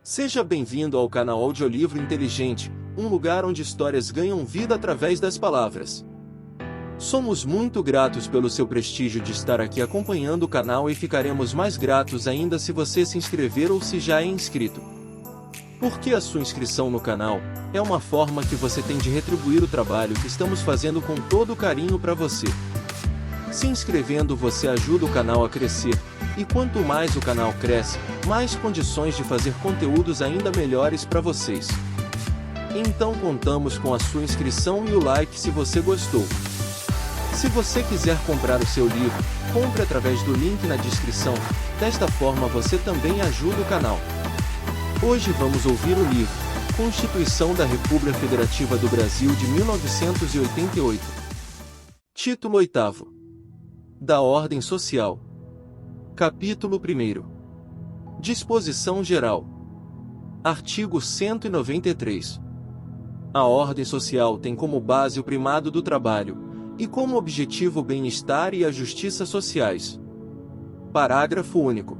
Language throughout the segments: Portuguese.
Seja bem-vindo ao canal Audiolivro Inteligente, um lugar onde histórias ganham vida através das palavras. Somos muito gratos pelo seu prestígio de estar aqui acompanhando o canal e ficaremos mais gratos ainda se você se inscrever ou se já é inscrito. Porque a sua inscrição no canal é uma forma que você tem de retribuir o trabalho que estamos fazendo com todo carinho para você. Se inscrevendo você ajuda o canal a crescer, e quanto mais o canal cresce, mais condições de fazer conteúdos ainda melhores para vocês. Então contamos com a sua inscrição e o like se você gostou. Se você quiser comprar o seu livro, compre através do link na descrição, desta forma você também ajuda o canal. Hoje vamos ouvir o livro Constituição da República Federativa do Brasil de 1988. Título 8º. Da Ordem Social. Capítulo 1º. Disposição Geral. Artigo 193. A ordem social tem como base o primado do trabalho, e como objetivo o bem-estar e a justiça sociais. Parágrafo único.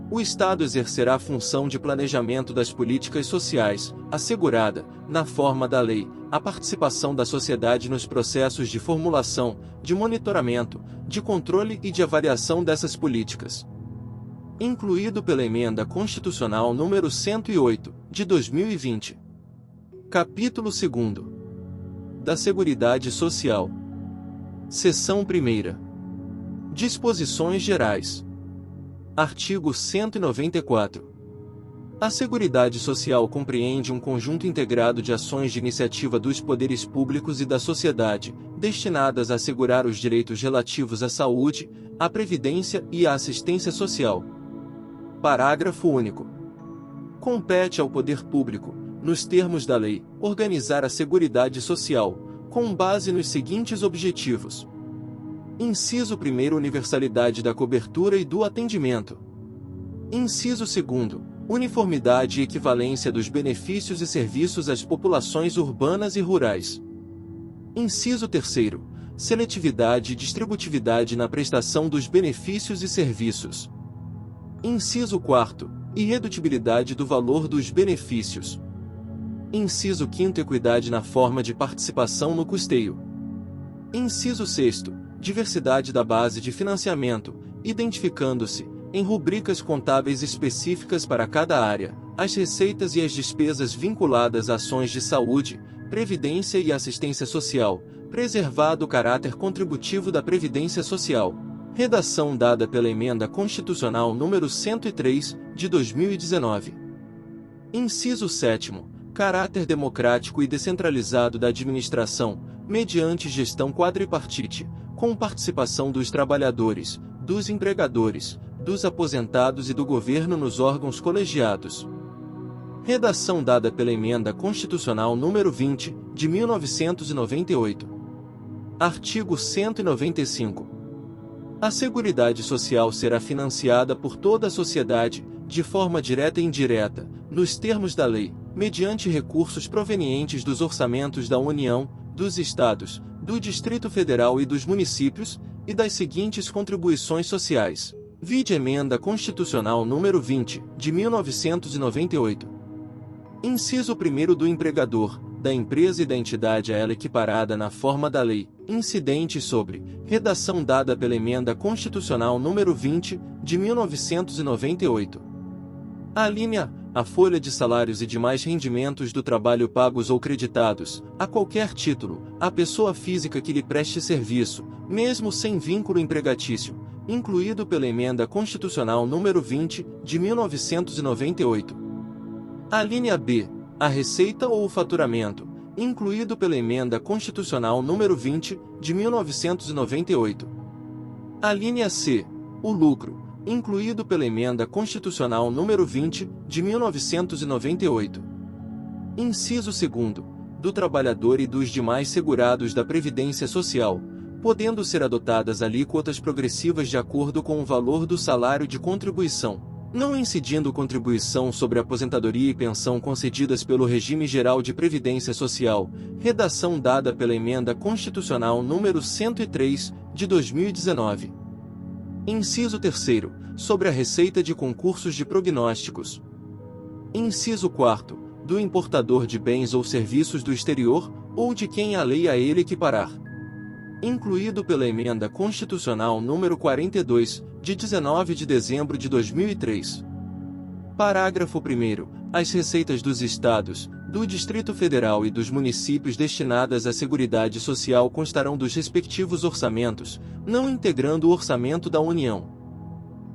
O Estado exercerá a função de planejamento das políticas sociais, assegurada, na forma da lei, a participação da sociedade nos processos de formulação, de monitoramento, de controle e de avaliação dessas políticas. Incluído pela Emenda Constitucional número 108, de 2020. Capítulo 2º. Da Seguridade Social. Seção 1ª. Disposições Gerais. Artigo 194. A Seguridade Social compreende um conjunto integrado de ações de iniciativa dos poderes públicos e da sociedade, destinadas a assegurar os direitos relativos à saúde, à previdência e à assistência social. Parágrafo único. Compete ao poder público, nos termos da lei, organizar a Seguridade Social, com base nos seguintes objetivos. Inciso 1º, universalidade da cobertura e do atendimento. Inciso 2º, uniformidade e equivalência dos benefícios e serviços às populações urbanas e rurais. Inciso 3º, seletividade e distributividade na prestação dos benefícios e serviços. Inciso 4º, irredutibilidade do valor dos benefícios. Inciso 5º, equidade na forma de participação no custeio. Inciso 6º, diversidade da base de financiamento, identificando-se, em rubricas contábeis específicas para cada área, as receitas e as despesas vinculadas a ações de saúde, previdência e assistência social, preservado o caráter contributivo da Previdência Social. Redação dada pela Emenda Constitucional número 103, de 2019. Inciso 7º, caráter democrático e descentralizado da administração, mediante gestão quadripartite, com participação dos trabalhadores, dos empregadores, dos aposentados e do governo nos órgãos colegiados. Redação dada pela Emenda Constitucional número 20, de 1998. Artigo 195. A Seguridade Social será financiada por toda a sociedade, de forma direta e indireta, nos termos da lei, mediante recursos provenientes dos orçamentos da União, dos Estados, do Distrito Federal e dos municípios, e das seguintes contribuições sociais. Vide Emenda Constitucional número 20, de 1998. Inciso 1º do empregador, da empresa e da entidade a ela equiparada na forma da lei, incidente sobre, redação dada pela Emenda Constitucional número 20, de 1998. Alínea A folha de salários e demais rendimentos do trabalho pagos ou creditados, a qualquer título, à pessoa física que lhe preste serviço, mesmo sem vínculo empregatício, incluído pela Emenda Constitucional número 20, de 1998. Alínea B. A receita ou o faturamento, incluído pela Emenda Constitucional número 20, de 1998. Alínea C. O lucro, incluído pela Emenda Constitucional número 20, de 1998. Inciso 2º, do trabalhador e dos demais segurados da Previdência Social, podendo ser adotadas alíquotas progressivas de acordo com o valor do salário de contribuição, não incidindo contribuição sobre aposentadoria e pensão concedidas pelo Regime Geral de Previdência Social, redação dada pela Emenda Constitucional número 103, de 2019. Inciso 3º, sobre a receita de concursos de prognósticos. Inciso 4º, do importador de bens ou serviços do exterior, ou de quem a lei a ele equiparar. Incluído pela Emenda Constitucional número 42, de 19 de dezembro de 2003. Parágrafo 1º. As receitas dos Estados, do Distrito Federal e dos municípios destinadas à Seguridade Social constarão dos respectivos orçamentos, não integrando o orçamento da União.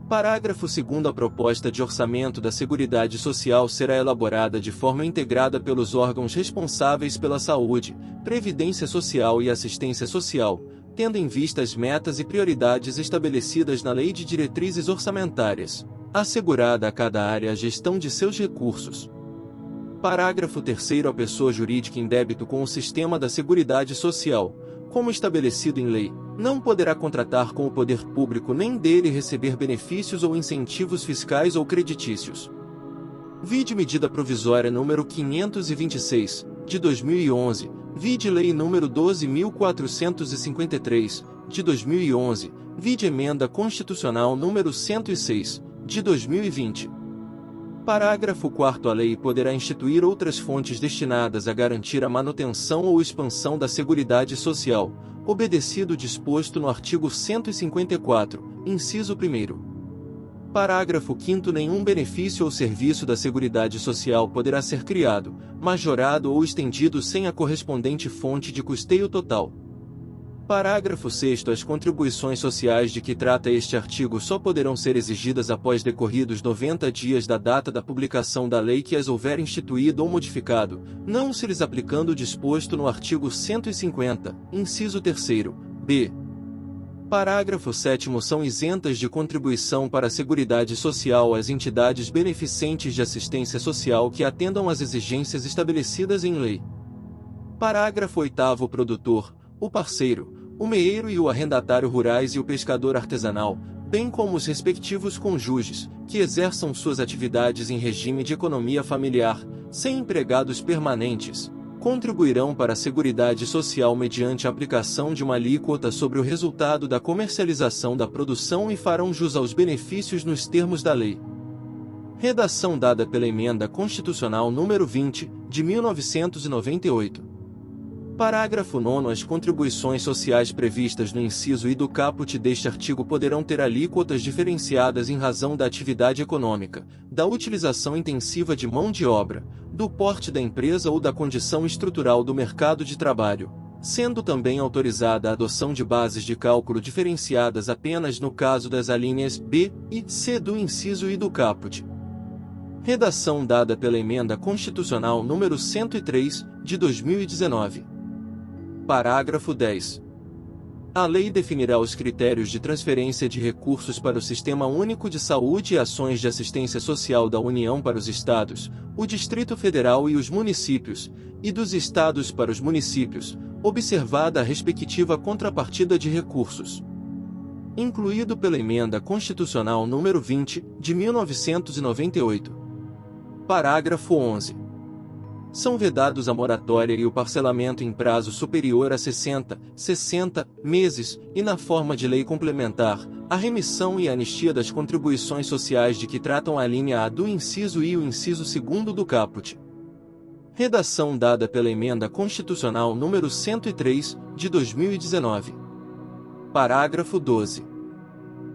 Parágrafo 2º. A proposta de orçamento da Seguridade Social será elaborada de forma integrada pelos órgãos responsáveis pela saúde, previdência social e assistência social, tendo em vista as metas e prioridades estabelecidas na Lei de Diretrizes Orçamentárias, assegurada a cada área a gestão de seus recursos. Parágrafo 3º. A pessoa jurídica em débito com o sistema da Seguridade Social, como estabelecido em lei, não poderá contratar com o poder público nem dele receber benefícios ou incentivos fiscais ou creditícios. Vide Medida Provisória número 526, de 2011, vide Lei número 12.453, de 2011, vide Emenda Constitucional número 106, de 2020. Parágrafo 4º. A lei poderá instituir outras fontes destinadas a garantir a manutenção ou expansão da Seguridade Social, obedecido o disposto no artigo 154, inciso 1º. Parágrafo 5º. Nenhum benefício ou serviço da Seguridade Social poderá ser criado, majorado ou estendido sem a correspondente fonte de custeio total. Parágrafo 6º. As contribuições sociais de que trata este artigo só poderão ser exigidas após decorridos 90 dias da data da publicação da lei que as houver instituído ou modificado, não se lhes aplicando o disposto no artigo 150, inciso 3º, b. Parágrafo 7º. São isentas de contribuição para a Seguridade Social as entidades beneficentes de assistência social que atendam às exigências estabelecidas em lei. Parágrafo 8º. O produtor, o parceiro, o meeiro e o arrendatário rurais e o pescador artesanal, bem como os respectivos cônjuges, que exerçam suas atividades em regime de economia familiar, sem empregados permanentes, contribuirão para a Seguridade Social mediante a aplicação de uma alíquota sobre o resultado da comercialização da produção e farão jus aos benefícios nos termos da lei. Redação dada pela Emenda Constitucional número 20, de 1998. Parágrafo 9º. As contribuições sociais previstas no inciso I do caput deste artigo poderão ter alíquotas diferenciadas em razão da atividade econômica, da utilização intensiva de mão de obra, do porte da empresa ou da condição estrutural do mercado de trabalho, sendo também autorizada a adoção de bases de cálculo diferenciadas apenas no caso das alíneas B e C do inciso I do caput. Redação dada pela Emenda Constitucional número 103, de 2019. Parágrafo 10. A lei definirá os critérios de transferência de recursos para o Sistema Único de Saúde e ações de assistência social da União para os Estados, o Distrito Federal e os municípios, e dos Estados para os municípios, observada a respectiva contrapartida de recursos. Incluído pela Emenda Constitucional número 20, de 1998. Parágrafo 11. São vedados a moratória e o parcelamento em prazo superior a 60 meses, e na forma de lei complementar, a remissão e a anistia das contribuições sociais de que tratam a linha A do inciso I e o inciso 2º do caput. Redação dada pela Emenda Constitucional número 103, de 2019. Parágrafo 12.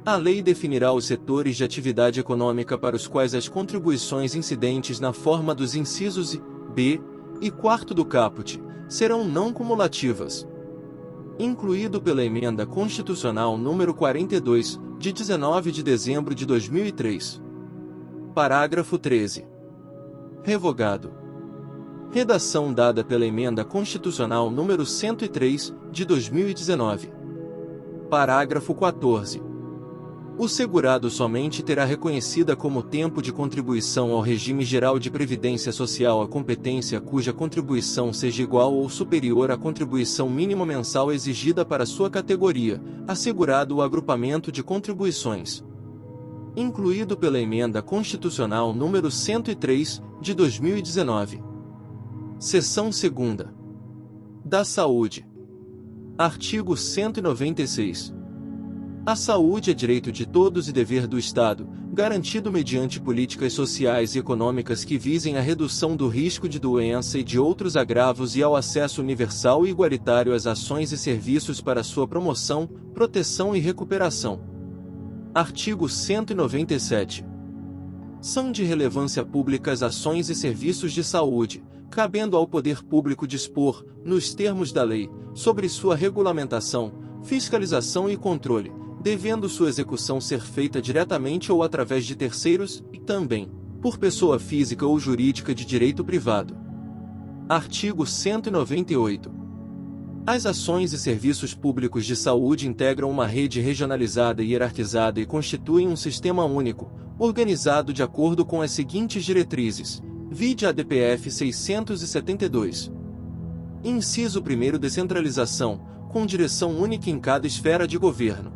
A lei definirá os setores de atividade econômica para os quais as contribuições incidentes na forma dos incisos I, B e 4º do caput serão não cumulativas. Incluído pela Emenda Constitucional número 42, de 19 de dezembro de 2003. Parágrafo 13. Revogado. Redação dada pela Emenda Constitucional número 103, de 2019. Parágrafo 14. O segurado somente terá reconhecida como tempo de contribuição ao regime geral de previdência social a competência cuja contribuição seja igual ou superior à contribuição mínima mensal exigida para sua categoria, assegurado o agrupamento de contribuições. Incluído pela Emenda Constitucional número 103, de 2019. Seção 2ª. Da Saúde. Artigo 196. A saúde é direito de todos e dever do Estado, garantido mediante políticas sociais e econômicas que visem a redução do risco de doença e de outros agravos e ao acesso universal e igualitário às ações e serviços para sua promoção, proteção e recuperação. Artigo 197. São de relevância pública as ações e serviços de saúde, cabendo ao poder público dispor, nos termos da lei, sobre sua regulamentação, fiscalização e controle, devendo sua execução ser feita diretamente ou através de terceiros, e também, por pessoa física ou jurídica de direito privado. Artigo 198. As ações e serviços públicos de saúde integram uma rede regionalizada e hierarquizada e constituem um sistema único, organizado de acordo com as seguintes diretrizes, vide a DPF 672. Inciso 1º, descentralização, com direção única em cada esfera de governo.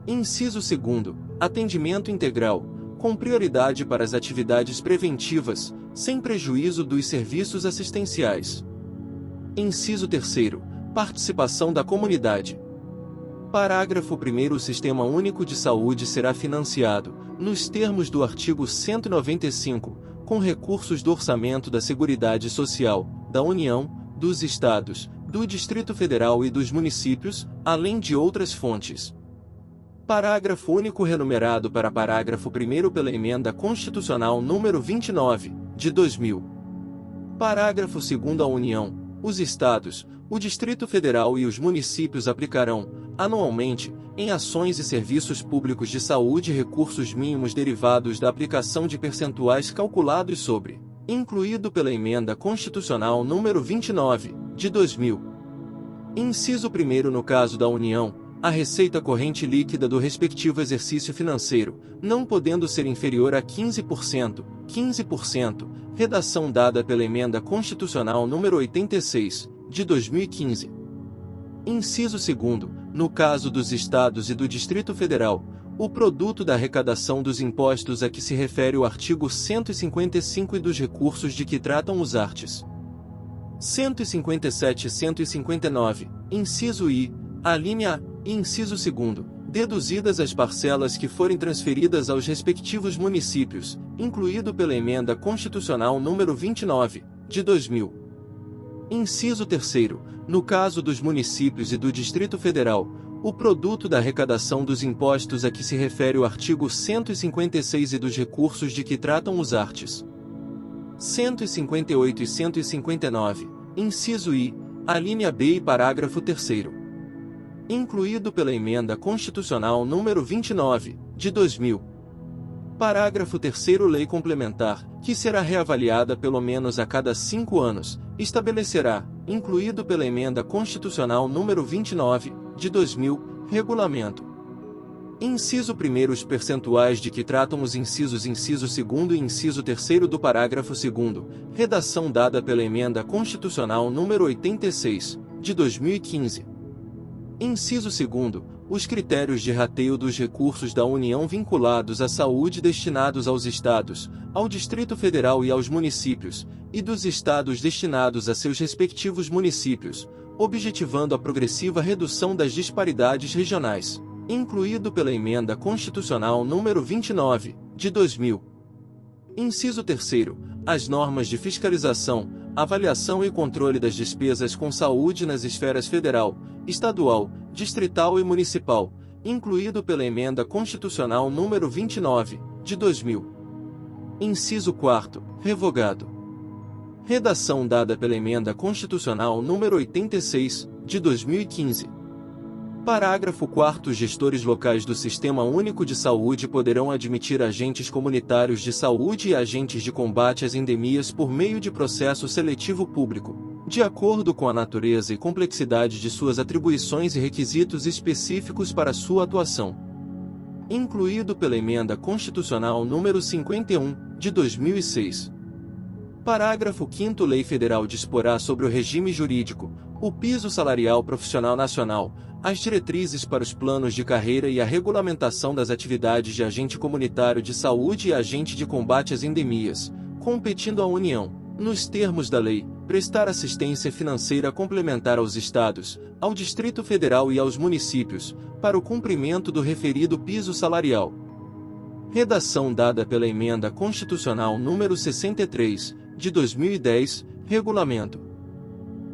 Inciso 2º, atendimento integral, com prioridade para as atividades preventivas, sem prejuízo dos serviços assistenciais. Inciso 3º, participação da comunidade. Parágrafo 1º. O Sistema Único de Saúde será financiado, nos termos do artigo 195, com recursos do Orçamento da Seguridade Social, da União, dos Estados, do Distrito Federal e dos municípios, além de outras fontes. Parágrafo único renumerado para parágrafo 1º pela Emenda Constitucional número 29, de 2000. Parágrafo 2º. A União, os Estados, o Distrito Federal e os municípios aplicarão, anualmente, em ações e serviços públicos de saúde recursos mínimos derivados da aplicação de percentuais calculados sobre, incluído pela Emenda Constitucional número 29, de 2000. Inciso 1º. No caso da União, a receita corrente líquida do respectivo exercício financeiro, não podendo ser inferior a 15%, redação dada pela Emenda Constitucional número 86, de 2015. Inciso 2º. No caso dos Estados e do Distrito Federal, o produto da arrecadação dos impostos a que se refere o artigo 155 e dos recursos de que tratam os arts. 157 e 159, inciso I, alínea A, e inciso 2º, deduzidas as parcelas que forem transferidas aos respectivos municípios, incluído pela Emenda Constitucional número 29, de 2000. Inciso 3º, no caso dos municípios e do Distrito Federal, o produto da arrecadação dos impostos a que se refere o artigo 156 e dos recursos de que tratam os arts. 158 e 159, inciso I, alínea B e parágrafo 3º. Incluído pela Emenda Constitucional número 29, de 2000. Parágrafo 3º. Lei complementar, que será reavaliada pelo menos a cada 5 anos, estabelecerá, incluído pela Emenda Constitucional número 29, de 2000, regulamento. Inciso 1º. Os percentuais de que tratam os inciso 2º e inciso 3º do parágrafo 2º, redação dada pela Emenda Constitucional número 86, de 2015. Inciso 2º. Os critérios de rateio dos recursos da União vinculados à saúde destinados aos Estados, ao Distrito Federal e aos municípios, e dos Estados destinados a seus respectivos municípios, objetivando a progressiva redução das disparidades regionais, incluído pela Emenda Constitucional número 29, de 2000. Inciso 3º. As normas de fiscalização, avaliação e controle das despesas com saúde nas esferas federal, estadual, distrital e municipal, incluído pela Emenda Constitucional número 29, de 2000. Inciso 4º, revogado. Redação dada pela Emenda Constitucional número 86, de 2015. Parágrafo 4º. Gestores locais do Sistema Único de Saúde poderão admitir agentes comunitários de saúde e agentes de combate às endemias por meio de processo seletivo público, de acordo com a natureza e complexidade de suas atribuições e requisitos específicos para sua atuação. Incluído pela Emenda Constitucional número 51, de 2006. Parágrafo 5º. Lei Federal disporá sobre o regime jurídico, o piso salarial profissional nacional, as diretrizes para os planos de carreira e a regulamentação das atividades de agente comunitário de saúde e agente de combate às endemias, competindo à União, nos termos da lei, prestar assistência financeira complementar aos Estados, ao Distrito Federal e aos municípios, para o cumprimento do referido piso salarial. Redação dada pela Emenda Constitucional número 63, de 2010, Regulamento.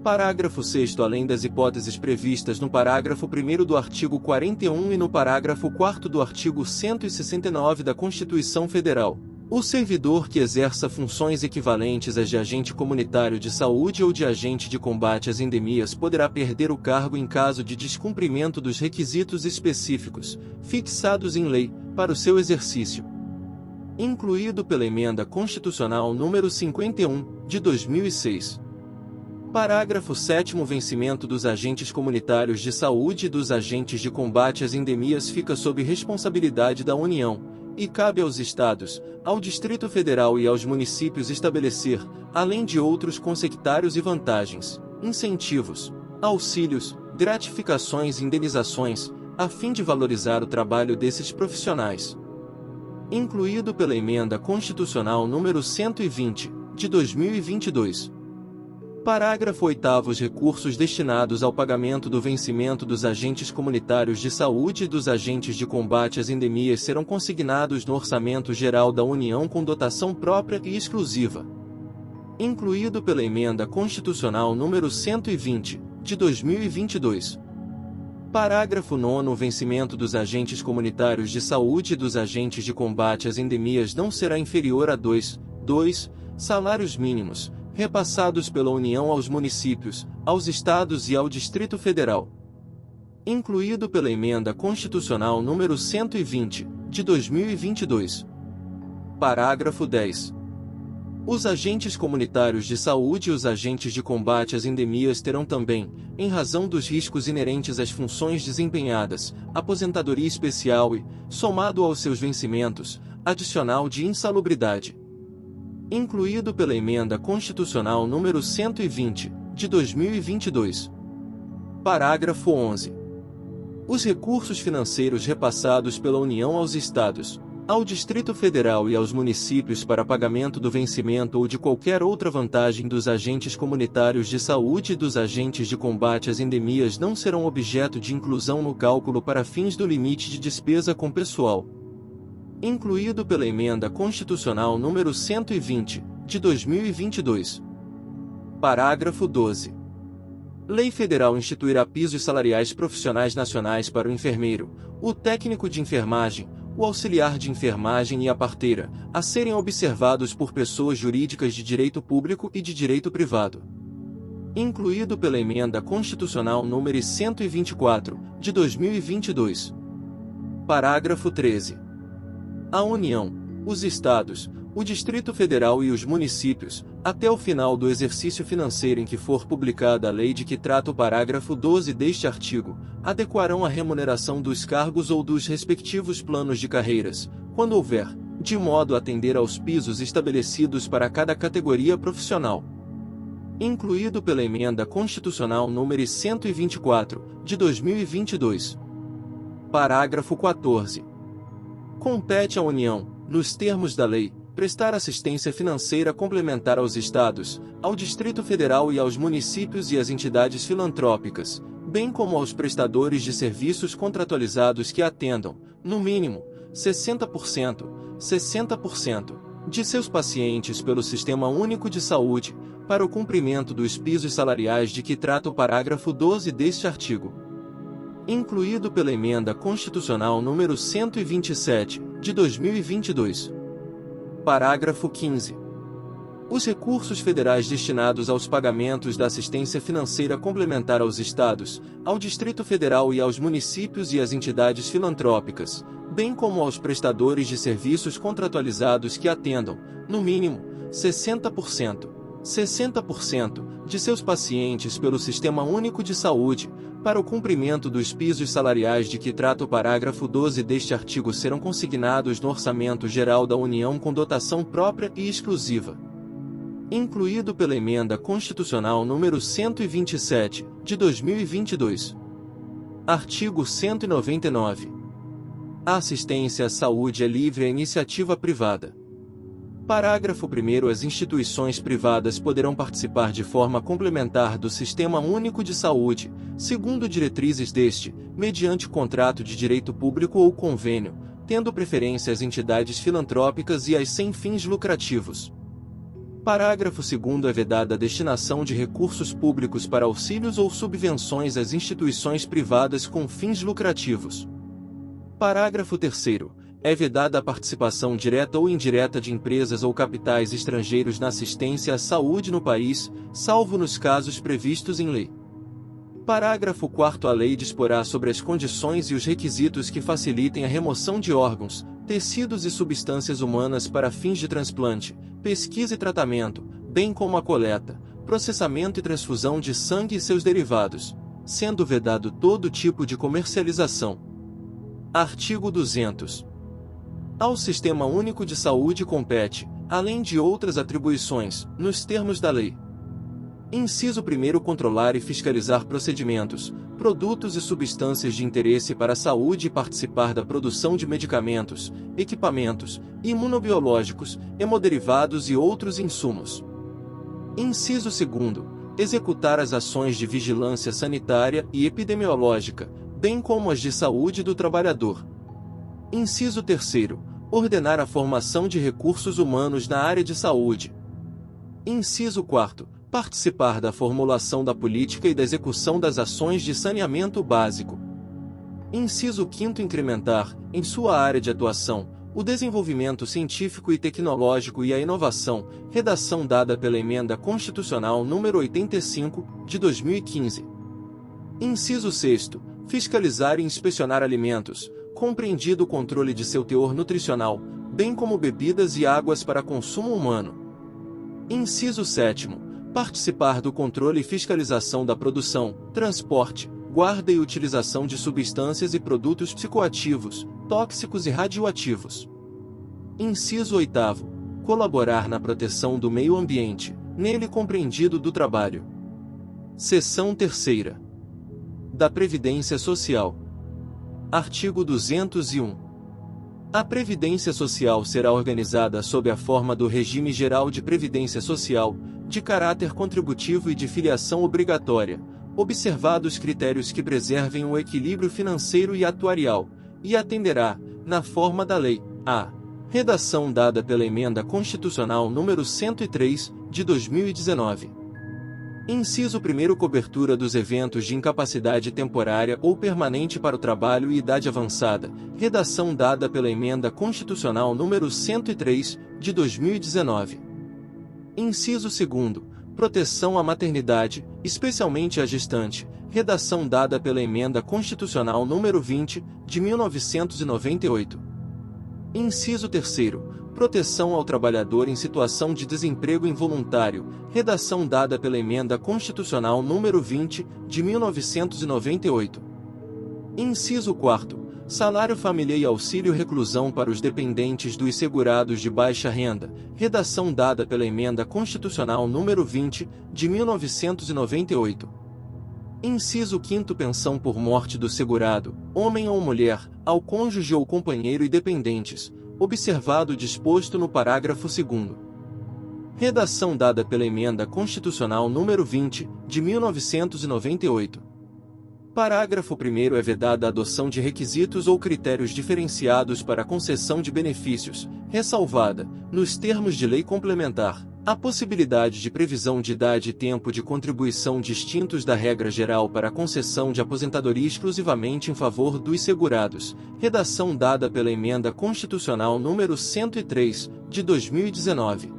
Parágrafo 6º. Além das hipóteses previstas no parágrafo 1º do artigo 41 e no parágrafo 4º do artigo 169 da Constituição Federal, o servidor que exerça funções equivalentes às de agente comunitário de saúde ou de agente de combate às endemias poderá perder o cargo em caso de descumprimento dos requisitos específicos, fixados em lei, para o seu exercício. Incluído pela Emenda Constitucional número 51, de 2006. Parágrafo 7º. O vencimento dos agentes comunitários de saúde e dos agentes de combate às endemias fica sob responsabilidade da União, e cabe aos Estados, ao Distrito Federal e aos municípios estabelecer, além de outros consectários e vantagens, incentivos, auxílios, gratificações e indenizações, a fim de valorizar o trabalho desses profissionais. Incluído pela Emenda Constitucional número 120, de 2022. Parágrafo 8º. Os recursos destinados ao pagamento do vencimento dos agentes comunitários de saúde e dos agentes de combate às endemias serão consignados no Orçamento Geral da União com dotação própria e exclusiva. Incluído pela Emenda Constitucional número 120, de 2022. Parágrafo 9º. O vencimento dos agentes comunitários de saúde e dos agentes de combate às endemias não será inferior a 2 salários mínimos, repassados pela União aos municípios, aos estados e ao Distrito Federal. Incluído pela Emenda Constitucional número 120, de 2022. Parágrafo 10. Os agentes comunitários de saúde e os agentes de combate às endemias terão também, em razão dos riscos inerentes às funções desempenhadas, aposentadoria especial e, somado aos seus vencimentos, adicional de insalubridade. Incluído pela Emenda Constitucional número 120, de 2022. Parágrafo 11. Os recursos financeiros repassados pela União aos Estados, ao Distrito Federal e aos municípios para pagamento do vencimento ou de qualquer outra vantagem dos agentes comunitários de saúde e dos agentes de combate às endemias não serão objeto de inclusão no cálculo para fins do limite de despesa com pessoal. Incluído pela Emenda Constitucional número 120, de 2022. Parágrafo 12. Lei Federal instituirá pisos salariais profissionais nacionais para o enfermeiro, o técnico de enfermagem, o auxiliar de enfermagem e a parteira, a serem observados por pessoas jurídicas de direito público e de direito privado. Incluído pela Emenda Constitucional número 124, de 2022. Parágrafo 13. A União, os Estados, o Distrito Federal e os municípios, até o final do exercício financeiro em que for publicada a lei de que trata o parágrafo 12 deste artigo, adequarão a remuneração dos cargos ou dos respectivos planos de carreiras, quando houver, de modo a atender aos pisos estabelecidos para cada categoria profissional. Incluído pela Emenda Constitucional número 124, de 2022. Parágrafo 14. Compete à União, nos termos da lei, prestar assistência financeira complementar aos Estados, ao Distrito Federal e aos municípios e às entidades filantrópicas, bem como aos prestadores de serviços contratualizados que atendam, no mínimo, 60% de seus pacientes pelo Sistema Único de Saúde, para o cumprimento dos pisos salariais de que trata o parágrafo 12 deste artigo. Incluído pela Emenda Constitucional número 127, de 2022. Parágrafo 15. Os recursos federais destinados aos pagamentos da assistência financeira complementar aos Estados, ao Distrito Federal e aos municípios e às entidades filantrópicas, bem como aos prestadores de serviços contratualizados que atendam, no mínimo, 60% de seus pacientes pelo Sistema Único de Saúde, para o cumprimento dos pisos salariais de que trata o parágrafo 12 deste artigo serão consignados no Orçamento Geral da União com dotação própria e exclusiva. Incluído pela Emenda Constitucional número 127, de 2022. Artigo 199. A assistência à saúde é livre à iniciativa privada. Parágrafo 1º. As instituições privadas poderão participar de forma complementar do Sistema Único de Saúde, segundo diretrizes deste, mediante contrato de direito público ou convênio, tendo preferência às entidades filantrópicas e às sem fins lucrativos. Parágrafo 2º. É vedada a destinação de recursos públicos para auxílios ou subvenções às instituições privadas com fins lucrativos. Parágrafo 3º. É vedada a participação direta ou indireta de empresas ou capitais estrangeiros na assistência à saúde no país, salvo nos casos previstos em lei. Parágrafo 4º. A lei disporá sobre as condições e os requisitos que facilitem a remoção de órgãos, tecidos e substâncias humanas para fins de transplante, pesquisa e tratamento, bem como a coleta, processamento e transfusão de sangue e seus derivados, sendo vedado todo tipo de comercialização. Artigo 200. Ao Sistema Único de Saúde compete, além de outras atribuições, nos termos da lei. Inciso 1º. Controlar e fiscalizar procedimentos, produtos e substâncias de interesse para a saúde e participar da produção de medicamentos, equipamentos, imunobiológicos, hemoderivados e outros insumos. Inciso 2º. Executar as ações de vigilância sanitária e epidemiológica, bem como as de saúde do trabalhador. Inciso 3º. Ordenar a formação de recursos humanos na área de saúde. Inciso 4º. Participar da formulação da política e da execução das ações de saneamento básico. Inciso 5º. Incrementar, em sua área de atuação, o desenvolvimento científico e tecnológico e a inovação, redação dada pela Emenda Constitucional nº 85, de 2015. Inciso 6º. Fiscalizar e inspecionar alimentos, compreendido o controle de seu teor nutricional, bem como bebidas e águas para consumo humano. Inciso 7º. Participar do controle e fiscalização da produção, transporte, guarda e utilização de substâncias e produtos psicoativos, tóxicos e radioativos. Inciso 8º. Colaborar na proteção do meio ambiente, nele compreendido do trabalho. Seção 3ª. Da Previdência Social. Artigo 201. A Previdência Social será organizada sob a forma do Regime Geral de Previdência Social, de caráter contributivo e de filiação obrigatória, observados critérios que preservem o equilíbrio financeiro e atuarial, e atenderá, na forma da lei, à redação dada pela Emenda Constitucional nº 103, de 2019. Inciso 1º. Cobertura dos eventos de incapacidade temporária ou permanente para o trabalho e idade avançada, redação dada pela Emenda Constitucional nº 103, de 2019. Inciso 2º. Proteção à maternidade, especialmente à gestante, redação dada pela Emenda Constitucional nº 20, de 1998. Inciso 3º. Proteção ao trabalhador em situação de desemprego involuntário, redação dada pela Emenda Constitucional nº 20, de 1998. Inciso 4º. Salário família e auxílio reclusão para os dependentes dos segurados de baixa renda, redação dada pela Emenda Constitucional nº 20, de 1998. Inciso 5º. Pensão por morte do segurado, homem ou mulher, ao cônjuge ou companheiro e dependentes, observado o disposto no parágrafo 2º. Redação dada pela Emenda Constitucional nº 20, de 1998. Parágrafo 1º. É vedada a adoção de requisitos ou critérios diferenciados para a concessão de benefícios, ressalvada, nos termos de lei complementar, a possibilidade de previsão de idade e tempo de contribuição distintos da regra geral para a concessão de aposentadoria exclusivamente em favor dos segurados, redação dada pela Emenda Constitucional nº 103, de 2019.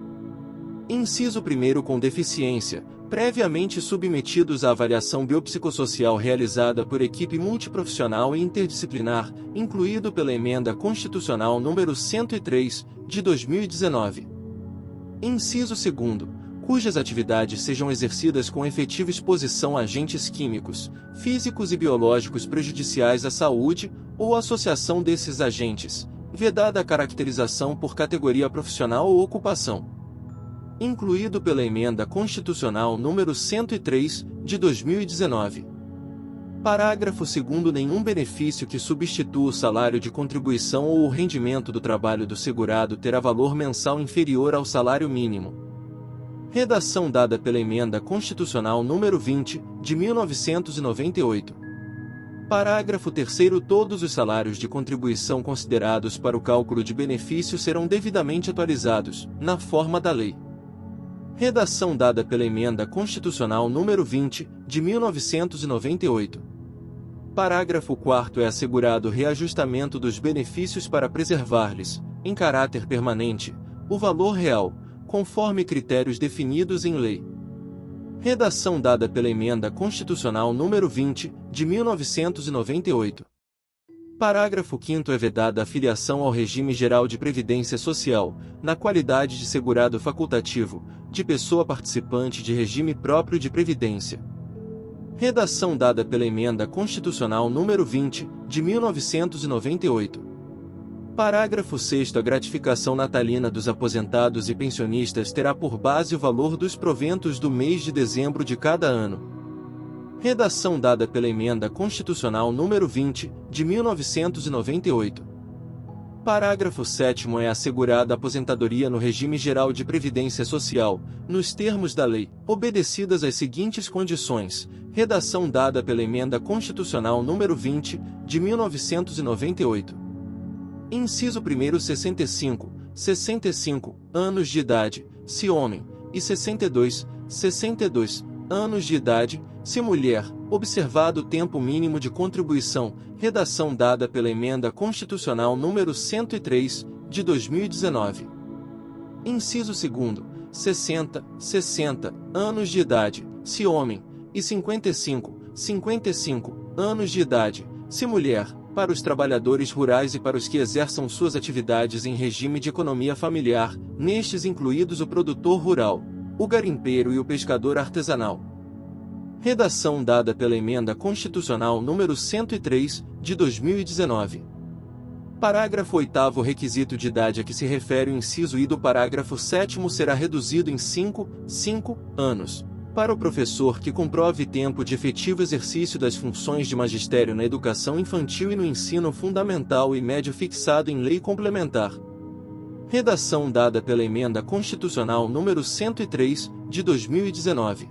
Inciso 1º. Com deficiência, previamente submetidos à avaliação biopsicossocial realizada por equipe multiprofissional e interdisciplinar, incluído pela Emenda Constitucional nº 103, de 2019. Inciso 2º. Cujas atividades sejam exercidas com efetiva exposição a agentes químicos, físicos e biológicos prejudiciais à saúde, ou associação desses agentes, vedada a caracterização por categoria profissional ou ocupação. Incluído pela Emenda Constitucional nº 103, de 2019. Parágrafo 2º. Nenhum benefício que substitua o salário de contribuição ou o rendimento do trabalho do segurado terá valor mensal inferior ao salário mínimo. Redação dada pela Emenda Constitucional nº 20, de 1998. Parágrafo 3º. Todos os salários de contribuição considerados para o cálculo de benefício serão devidamente atualizados, na forma da lei. Redação dada pela Emenda Constitucional nº 20, de 1998. Parágrafo 4º. É assegurado o reajustamento dos benefícios para preservar-lhes, em caráter permanente, o valor real, conforme critérios definidos em lei. Redação dada pela Emenda Constitucional nº 20, de 1998. Parágrafo 5º. É vedada a filiação ao regime geral de previdência social, na qualidade de segurado facultativo, de pessoa participante de regime próprio de previdência. Redação dada pela Emenda Constitucional nº 20, de 1998. Parágrafo 6º. A gratificação natalina dos aposentados e pensionistas terá por base o valor dos proventos do mês de dezembro de cada ano. Redação dada pela Emenda Constitucional nº 20, de 1998. Parágrafo 7º. É assegurada a aposentadoria no regime geral de previdência social, nos termos da lei, obedecidas as seguintes condições. Redação dada pela Emenda Constitucional nº 20, de 1998. Inciso 1º. 65 anos de idade, se homem, e 62 anos de idade, se mulher, observado o tempo mínimo de contribuição. Redação dada pela Emenda Constitucional nº 103, de 2019. Inciso 2º. 60 anos de idade, se homem, e 55 anos de idade, se mulher, para os trabalhadores rurais e para os que exerçam suas atividades em regime de economia familiar, nestes incluídos o produtor rural, o garimpeiro e o pescador artesanal. Redação dada pela Emenda Constitucional nº 103, de 2019. Parágrafo 8º. O requisito de idade a que se refere o inciso I do parágrafo 7º será reduzido em 5 anos. Para o professor que comprove tempo de efetivo exercício das funções de magistério na educação infantil e no ensino fundamental e médio fixado em lei complementar. Redação dada pela Emenda Constitucional nº 103, de 2019.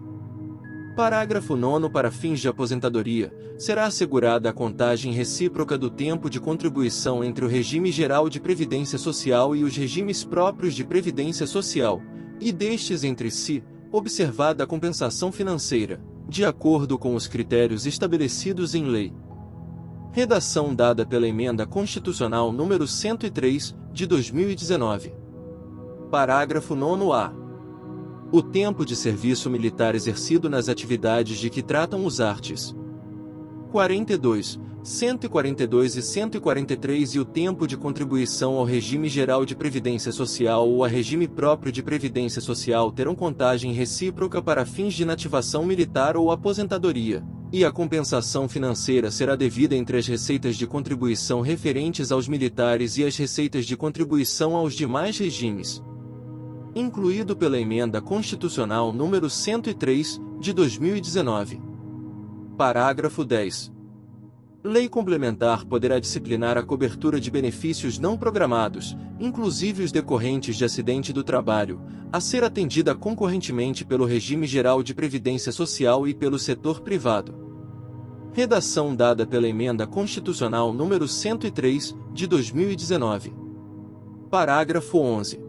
Parágrafo 9º. Para fins de aposentadoria, será assegurada a contagem recíproca do tempo de contribuição entre o regime geral de previdência social e os regimes próprios de previdência social, e destes entre si, observada a compensação financeira, de acordo com os critérios estabelecidos em lei. Redação dada pela Emenda Constitucional nº 103, de 2019. Parágrafo 9º-A. O tempo de serviço militar exercido nas atividades de que tratam os arts. 42, 142 e 143 e o tempo de contribuição ao regime geral de previdência social ou a regime próprio de previdência social terão contagem recíproca para fins de inativação militar ou aposentadoria, e a compensação financeira será devida entre as receitas de contribuição referentes aos militares e as receitas de contribuição aos demais regimes. Incluído pela Emenda Constitucional nº 103, de 2019. Parágrafo 10. Lei complementar poderá disciplinar a cobertura de benefícios não programados, inclusive os decorrentes de acidente do trabalho, a ser atendida concorrentemente pelo regime geral de previdência social e pelo setor privado. Redação dada pela Emenda Constitucional nº 103, de 2019. Parágrafo 11.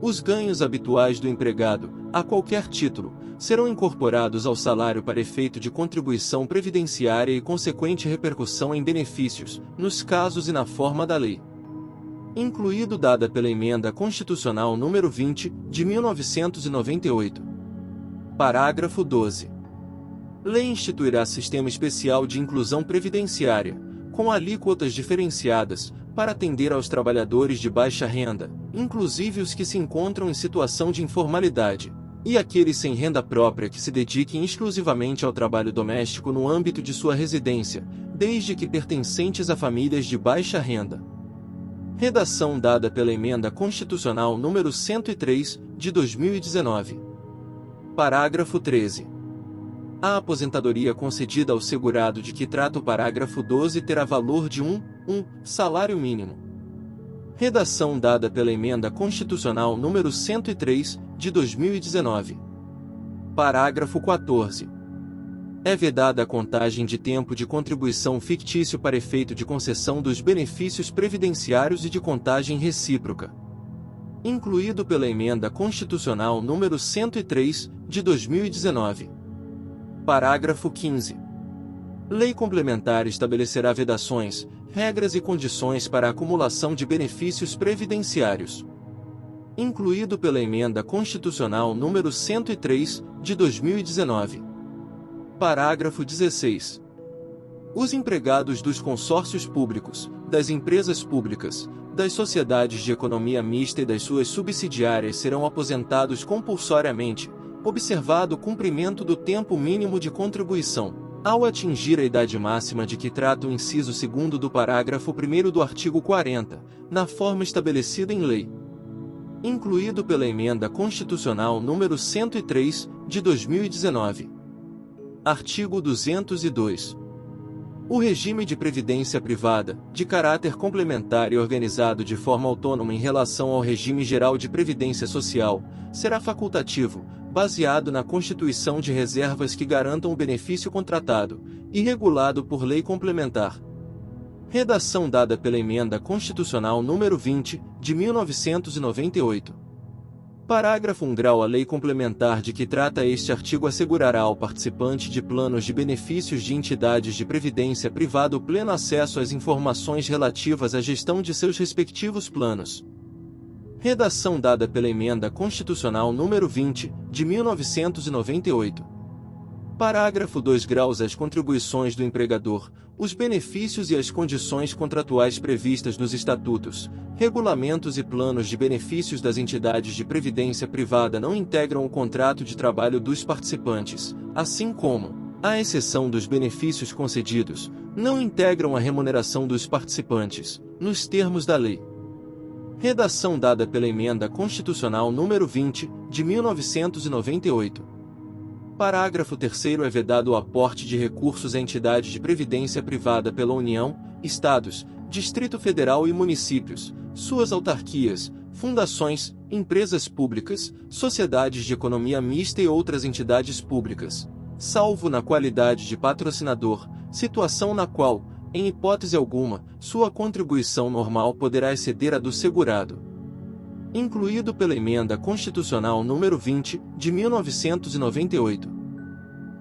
Os ganhos habituais do empregado, a qualquer título, serão incorporados ao salário para efeito de contribuição previdenciária e consequente repercussão em benefícios, nos casos e na forma da lei. Incluído dada pela Emenda Constitucional nº 20, de 1998. Parágrafo 12. Lei instituirá sistema especial de inclusão previdenciária, com alíquotas diferenciadas, para atender aos trabalhadores de baixa renda, inclusive os que se encontram em situação de informalidade, e aqueles sem renda própria que se dediquem exclusivamente ao trabalho doméstico no âmbito de sua residência, desde que pertencentes a famílias de baixa renda. Redação dada pela Emenda Constitucional nº 103, de 2019. Parágrafo 13. A aposentadoria concedida ao segurado de que trata o parágrafo 12 terá valor de um salário mínimo. Redação dada pela Emenda Constitucional nº 103, de 2019. Parágrafo 14. É vedada a contagem de tempo de contribuição fictício para efeito de concessão dos benefícios previdenciários e de contagem recíproca. Incluído pela Emenda Constitucional número 103, de 2019. Parágrafo 15. Lei complementar estabelecerá vedações, regras e condições para a acumulação de benefícios previdenciários. Incluído pela Emenda Constitucional número 103, de 2019. Parágrafo 16. Os empregados dos consórcios públicos, das empresas públicas, das sociedades de economia mista e das suas subsidiárias serão aposentados compulsoriamente, observado o cumprimento do tempo mínimo de contribuição, ao atingir a idade máxima de que trata o inciso 2º do parágrafo 1º do artigo 40, na forma estabelecida em lei. Incluído pela Emenda Constitucional número 103, de 2019. Artigo 202. O regime de previdência privada, de caráter complementar e organizado de forma autônoma em relação ao regime geral de previdência social, será facultativo, baseado na constituição de reservas que garantam o benefício contratado, e regulado por lei complementar. Redação dada pela Emenda Constitucional número 20, de 1998. Parágrafo 1. A lei complementar de que trata este artigo assegurará ao participante de planos de benefícios de entidades de previdência privada o pleno acesso às informações relativas à gestão de seus respectivos planos. Redação dada pela Emenda Constitucional número 20, de 1998. Parágrafo 2. As contribuições do empregador, os benefícios e as condições contratuais previstas nos estatutos, regulamentos e planos de benefícios das entidades de previdência privada não integram o contrato de trabalho dos participantes, assim como, à exceção dos benefícios concedidos, não integram a remuneração dos participantes, nos termos da lei. Redação dada pela Emenda Constitucional número 20, de 1998. Parágrafo 3º. É vedado o aporte de recursos a entidades de previdência privada pela União, Estados, Distrito Federal e municípios, suas autarquias, fundações, empresas públicas, sociedades de economia mista e outras entidades públicas, salvo na qualidade de patrocinador, situação na qual, em hipótese alguma, sua contribuição normal poderá exceder a do segurado. Incluído pela Emenda Constitucional número 20, de 1998.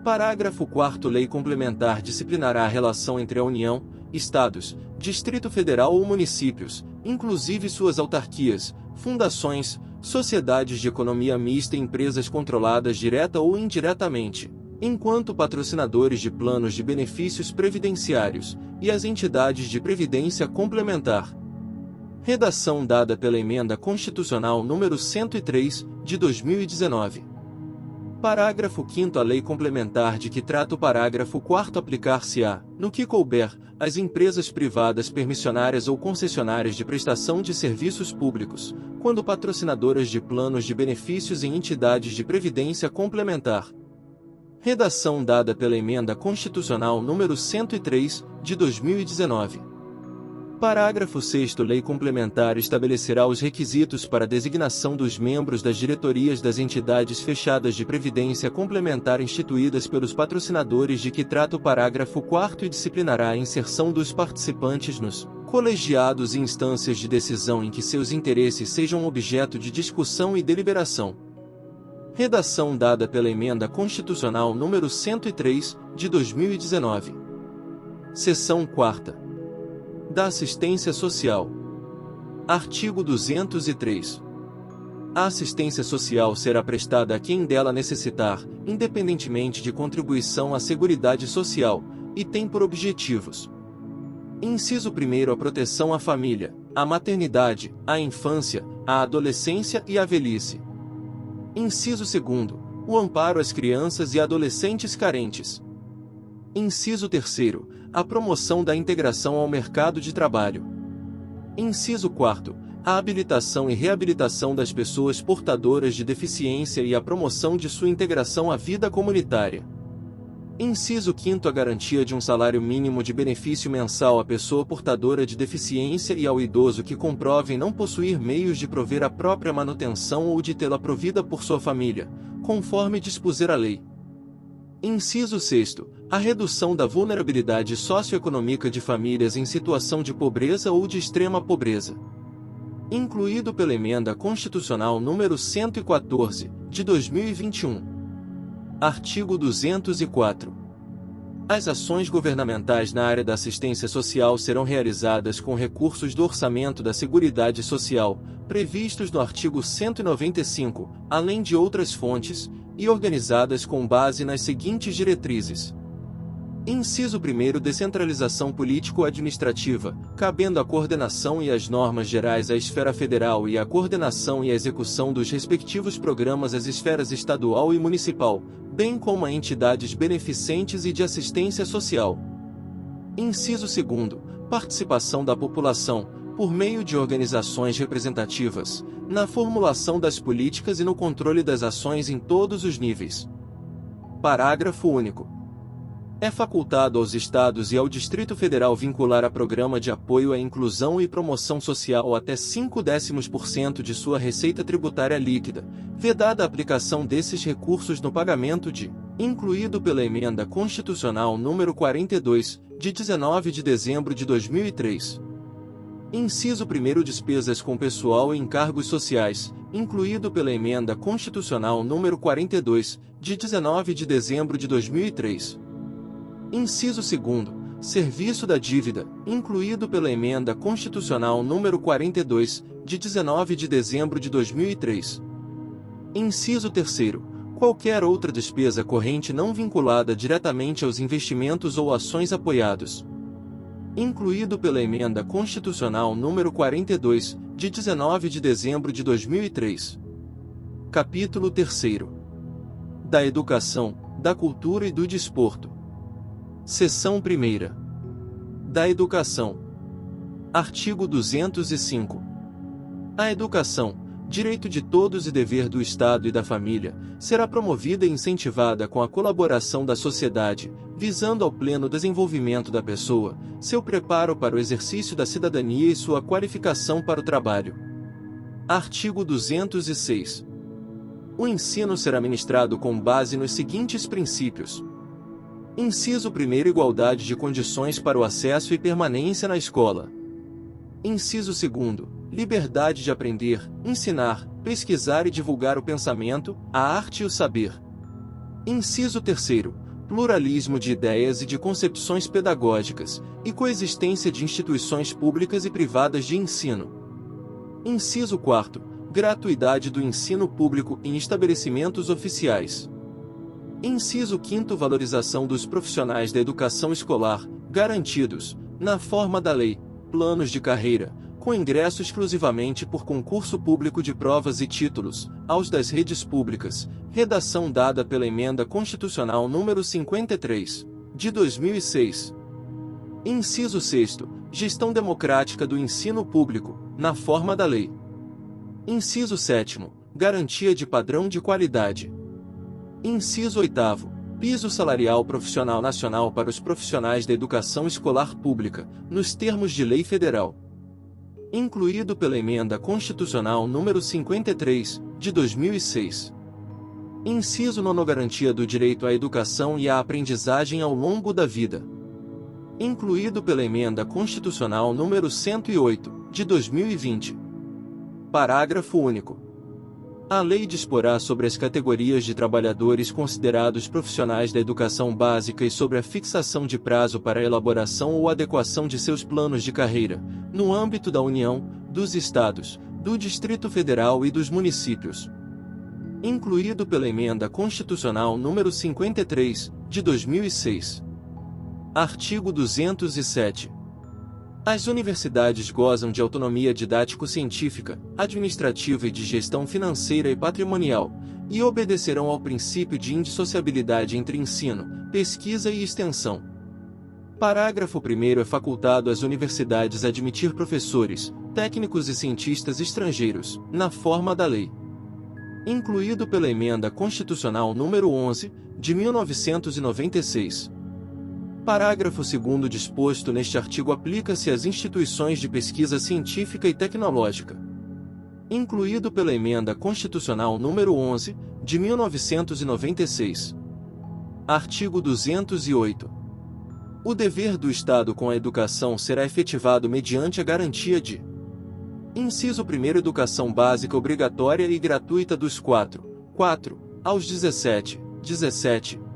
Parágrafo 4º. Lei complementar disciplinará a relação entre a União, Estados, Distrito Federal ou municípios, inclusive suas autarquias, fundações, sociedades de economia mista e empresas controladas direta ou indiretamente, enquanto patrocinadores de planos de benefícios previdenciários, e as entidades de previdência complementar. Redação dada pela Emenda Constitucional número 103, de 2019. Parágrafo 5º. A lei complementar de que trata o parágrafo 4º aplicar-se-á, no que couber, às empresas privadas permissionárias ou concessionárias de prestação de serviços públicos, quando patrocinadoras de planos de benefícios em entidades de previdência complementar. Redação dada pela Emenda Constitucional número 103, de 2019. Parágrafo 6º. Lei complementar estabelecerá os requisitos para a designação dos membros das diretorias das entidades fechadas de previdência complementar instituídas pelos patrocinadores de que trata o parágrafo 4º e disciplinará a inserção dos participantes nos colegiados e instâncias de decisão em que seus interesses sejam objeto de discussão e deliberação. Redação dada pela Emenda Constitucional número 103, de 2019. Seção 4ª. Da assistência social. Artigo 203. A assistência social será prestada a quem dela necessitar, independentemente de contribuição à Seguridade Social, e tem por objetivos: inciso 1º, a proteção à família, à maternidade, à infância, à adolescência e à velhice. Inciso 2º, o amparo às crianças e adolescentes carentes. Inciso 3º, a promoção da integração ao mercado de trabalho. Inciso 4º, a habilitação e reabilitação das pessoas portadoras de deficiência e a promoção de sua integração à vida comunitária. Inciso 5º, a garantia de um salário mínimo de benefício mensal à pessoa portadora de deficiência e ao idoso que comprove não possuir meios de prover a própria manutenção ou de tê-la provida por sua família, conforme dispuser a lei. Inciso 6º. A redução da vulnerabilidade socioeconômica de famílias em situação de pobreza ou de extrema pobreza. Incluído pela Emenda Constitucional número 114, de 2021. Artigo 204. As ações governamentais na área da assistência social serão realizadas com recursos do Orçamento da Seguridade Social, previstos no artigo 195, além de outras fontes, e organizadas com base nas seguintes diretrizes. Inciso 1º. Descentralização político-administrativa, cabendo a coordenação e as normas gerais à esfera federal e a coordenação e a execução dos respectivos programas às esferas estadual e municipal, bem como a entidades beneficentes e de assistência social. Inciso 2º. Participação da população, por meio de organizações representativas, na formulação das políticas e no controle das ações em todos os níveis. Parágrafo único. É facultado aos Estados e ao Distrito Federal vincular a programa de apoio à inclusão e promoção social até 0,5% de sua receita tributária líquida, vedada a aplicação desses recursos no pagamento de, incluído pela Emenda Constitucional número 42, de 19 de dezembro de 2003. Inciso 1º. Despesas com pessoal e encargos sociais, incluído pela Emenda Constitucional número 42, de 19 de dezembro de 2003. Inciso 2º. Serviço da dívida, incluído pela Emenda Constitucional número 42, de 19 de dezembro de 2003. Inciso 3º. Qualquer outra despesa corrente não vinculada diretamente aos investimentos ou ações apoiados, incluído pela Emenda Constitucional número 42, de 19 de dezembro de 2003. Capítulo 3º. Da Educação, da Cultura e do Desporto. Seção 1ª. Da Educação. Artigo 205. A educação, direito de todos e dever do Estado e da família, será promovida e incentivada com a colaboração da sociedade, visando ao pleno desenvolvimento da pessoa, seu preparo para o exercício da cidadania e sua qualificação para o trabalho. Artigo 206. O ensino será ministrado com base nos seguintes princípios. Inciso 1º. Igualdade de condições para o acesso e permanência na escola. Inciso 2º. Liberdade de aprender, ensinar, pesquisar e divulgar o pensamento, a arte e o saber. Inciso 3º. Pluralismo de ideias e de concepções pedagógicas, e coexistência de instituições públicas e privadas de ensino. Inciso 4º. Gratuidade do ensino público em estabelecimentos oficiais. Inciso 5º. Valorização dos profissionais da educação escolar, garantidos, na forma da lei, planos de carreira, com ingresso exclusivamente por concurso público de provas e títulos, aos das redes públicas, redação dada pela Emenda Constitucional número 53, de 2006. Inciso 6º. Gestão democrática do ensino público, na forma da lei. Inciso 7º. Garantia de padrão de qualidade. Inciso 8º. Piso salarial profissional nacional para os profissionais da educação escolar pública, nos termos de lei federal. Incluído pela Emenda Constitucional número 53, de 2006. Inciso 9º. Garantia do direito à educação e à aprendizagem ao longo da vida. Incluído pela Emenda Constitucional número 108, de 2020. Parágrafo único. A lei disporá sobre as categorias de trabalhadores considerados profissionais da educação básica e sobre a fixação de prazo para a elaboração ou adequação de seus planos de carreira, no âmbito da União, dos Estados, do Distrito Federal e dos municípios. Incluído pela Emenda Constitucional número 53, de 2006. Artigo 207. As universidades gozam de autonomia didático-científica, administrativa e de gestão financeira e patrimonial, e obedecerão ao princípio de indissociabilidade entre ensino, pesquisa e extensão. Parágrafo 1º. É facultado às universidades admitir professores, técnicos e cientistas estrangeiros, na forma da lei. Incluído pela Emenda Constitucional número 11, de 1996. Parágrafo 2º. Disposto neste artigo aplica-se às instituições de pesquisa científica e tecnológica. Incluído pela Emenda Constitucional número 11, de 1996. Artigo 208. O dever do Estado com a educação será efetivado mediante a garantia de: inciso 1º, educação básica obrigatória e gratuita dos 4 aos 17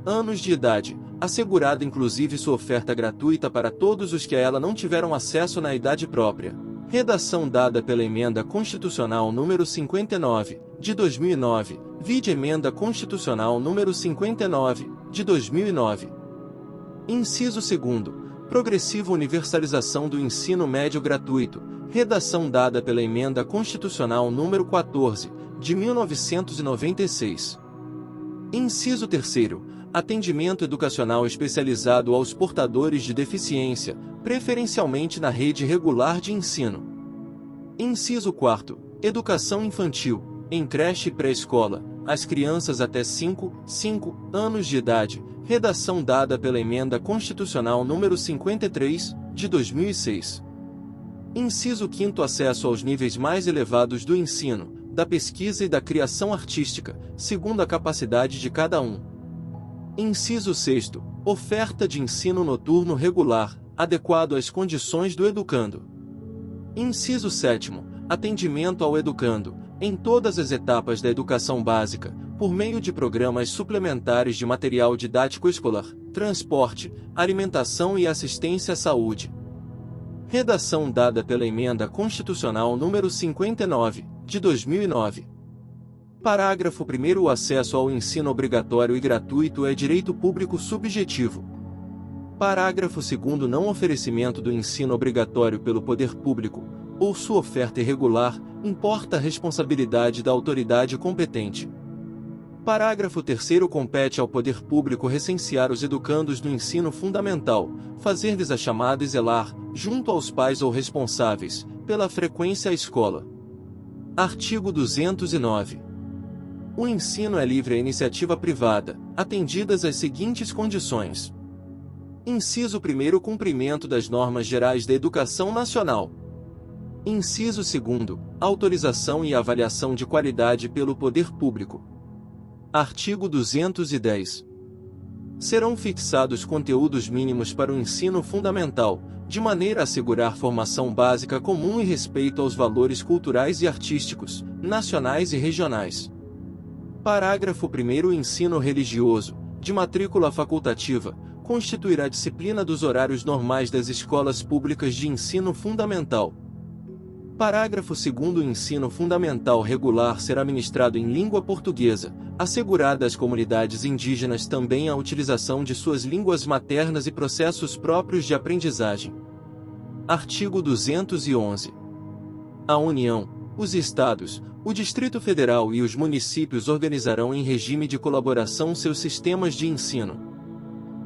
anos de idade, assegurada inclusive sua oferta gratuita para todos os que a ela não tiveram acesso na idade própria. Redação dada pela Emenda Constitucional número 59, de 2009, vide Emenda Constitucional número 59, de 2009. Inciso 2º. Progressiva universalização do ensino médio gratuito. Redação dada pela Emenda Constitucional número 14, de 1996. Inciso 3º. Atendimento educacional especializado aos portadores de deficiência, preferencialmente na rede regular de ensino. Inciso 4º. Educação infantil, em creche e pré-escola, às crianças até 5 anos de idade. Redação dada pela Emenda Constitucional número 53, de 2006. Inciso 5º. Acesso aos níveis mais elevados do ensino, da pesquisa e da criação artística, segundo a capacidade de cada um. Inciso 6º. Oferta de ensino noturno regular, adequado às condições do educando. Inciso 7º. Atendimento ao educando, em todas as etapas da educação básica, por meio de programas suplementares de material didático escolar, transporte, alimentação e assistência à saúde. Redação dada pela Emenda Constitucional número 59, de 2009. Parágrafo 1º. O acesso ao ensino obrigatório e gratuito é direito público subjetivo. Parágrafo 2º. Não oferecimento do ensino obrigatório pelo poder público, ou sua oferta irregular, importa a responsabilidade da autoridade competente. Parágrafo 3º. Compete ao poder público recensear os educandos do ensino fundamental, fazer-lhes a chamada e zelar, junto aos pais ou responsáveis, pela frequência à escola. Artigo 209. O ensino é livre à iniciativa privada, atendidas as seguintes condições. Inciso 1º. Cumprimento das normas gerais da educação nacional. Inciso 2º. Autorização e avaliação de qualidade pelo poder público. Artigo 210. Serão fixados conteúdos mínimos para o ensino fundamental, de maneira a assegurar formação básica comum e respeito aos valores culturais e artísticos, nacionais e regionais. Parágrafo 1º. O ensino religioso, de matrícula facultativa, constituirá disciplina dos horários normais das escolas públicas de ensino fundamental. Parágrafo 2º. O ensino fundamental regular será ministrado em língua portuguesa, assegurada às comunidades indígenas também a utilização de suas línguas maternas e processos próprios de aprendizagem. Artigo 211. A União, os Estados, o Distrito Federal e os municípios organizarão em regime de colaboração seus sistemas de ensino.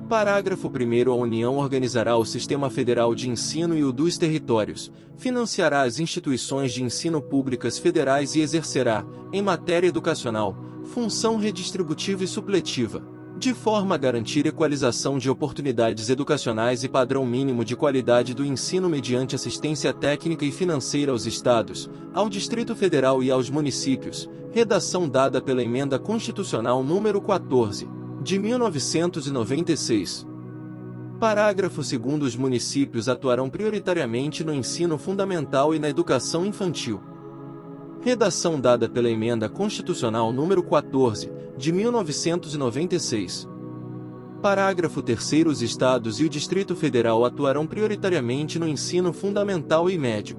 Parágrafo 1º. A União organizará o Sistema Federal de Ensino e o dos territórios, financiará as instituições de ensino públicas federais e exercerá, em matéria educacional, função redistributiva e supletiva, de forma a garantir equalização de oportunidades educacionais e padrão mínimo de qualidade do ensino mediante assistência técnica e financeira aos Estados, ao Distrito Federal e aos municípios, redação dada pela Emenda Constitucional número 14, de 1996. Parágrafo 2º. Os municípios atuarão prioritariamente no ensino fundamental e na educação infantil. Redação dada pela Emenda Constitucional número 14, de 1996. Parágrafo 3º. Os Estados e o Distrito Federal atuarão prioritariamente no ensino fundamental e médio.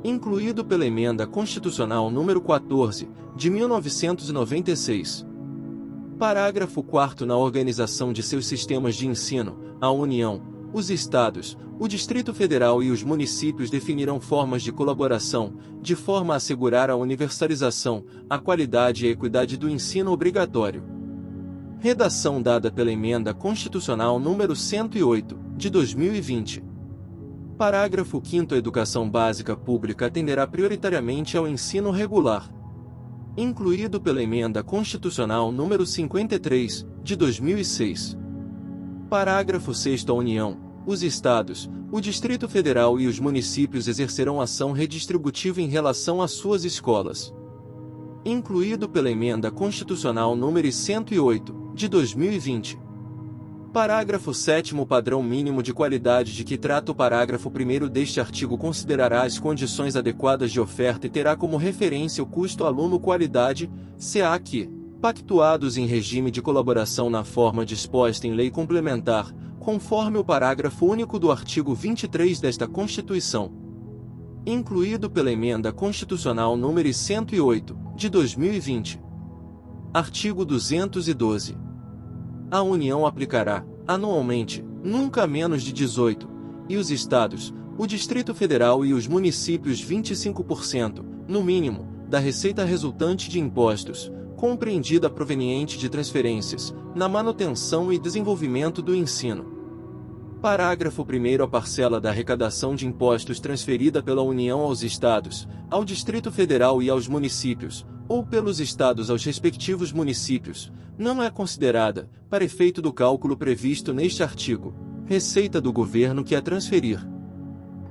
Incluído pela Emenda Constitucional número 14, de 1996. Parágrafo 4º. Na organização de seus sistemas de ensino, a União, os Estados, o Distrito Federal e os municípios definirão formas de colaboração, de forma a assegurar a universalização, a qualidade e a equidade do ensino obrigatório. Redação dada pela Emenda Constitucional número 108, de 2020. Parágrafo 5º. A educação básica pública atenderá prioritariamente ao ensino regular. Incluído pela Emenda Constitucional número 53, de 2006. Parágrafo 6º. A União, os Estados, o Distrito Federal e os municípios exercerão ação redistributiva em relação às suas escolas. Incluído pela Emenda Constitucional número 108, de 2020. Parágrafo 7º. O padrão mínimo de qualidade de que trata o parágrafo 1º deste artigo considerará as condições adequadas de oferta e terá como referência o custo aluno-qualidade, CAQ, pactuados em regime de colaboração na forma disposta em lei complementar, conforme o parágrafo único do artigo 23 desta Constituição. Incluído pela Emenda Constitucional nº 108, de 2020. Artigo 212. A União aplicará, anualmente, nunca menos de 18, e os Estados, o Distrito Federal e os municípios 25%, no mínimo, da receita resultante de impostos, compreendida proveniente de transferências, na manutenção e desenvolvimento do ensino. Parágrafo 1º. A parcela da arrecadação de impostos transferida pela União aos Estados, ao Distrito Federal e aos municípios, ou pelos Estados aos respectivos municípios, não é considerada, para efeito do cálculo previsto neste artigo, receita do governo que a transferir.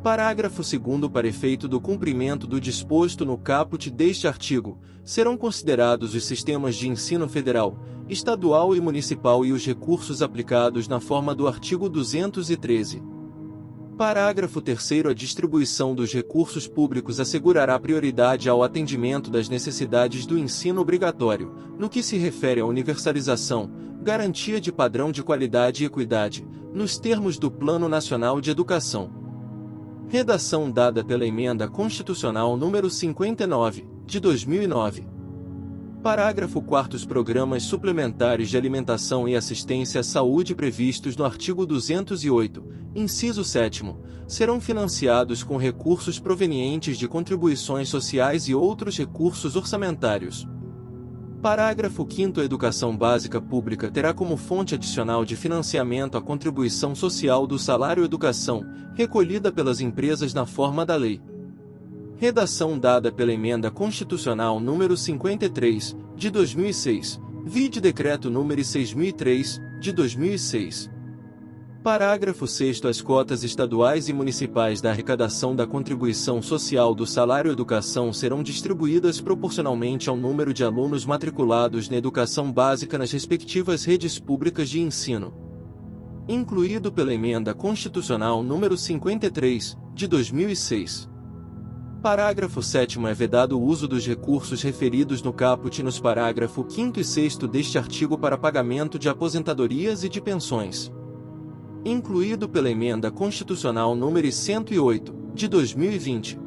Parágrafo 2º. Para efeito do cumprimento do disposto no caput deste artigo, serão considerados os sistemas de ensino federal, estadual e municipal e os recursos aplicados na forma do artigo 213. Parágrafo 3º. A distribuição dos recursos públicos assegurará prioridade ao atendimento das necessidades do ensino obrigatório, no que se refere à universalização, garantia de padrão de qualidade e equidade, nos termos do Plano Nacional de Educação. Redação dada pela Emenda Constitucional nº 59, de 2009. Parágrafo 4º. Os programas suplementares de alimentação e assistência à saúde previstos no artigo 208, inciso 7º, serão financiados com recursos provenientes de contribuições sociais e outros recursos orçamentários. Parágrafo 5º. A educação básica pública terá como fonte adicional de financiamento a contribuição social do salário-educação, recolhida pelas empresas na forma da lei. Redação dada pela Emenda Constitucional nº 53, de 2006, vide Decreto nº 6.003, de 2006. Parágrafo 6º. As cotas estaduais e municipais da arrecadação da contribuição social do salário-educação serão distribuídas proporcionalmente ao número de alunos matriculados na educação básica nas respectivas redes públicas de ensino. Incluído pela Emenda Constitucional nº 53, de 2006. Parágrafo 7º. É vedado o uso dos recursos referidos no caput nos parágrafo 5º e 6º deste artigo para pagamento de aposentadorias e de pensões. Incluído pela Emenda Constitucional nº 108, de 2020.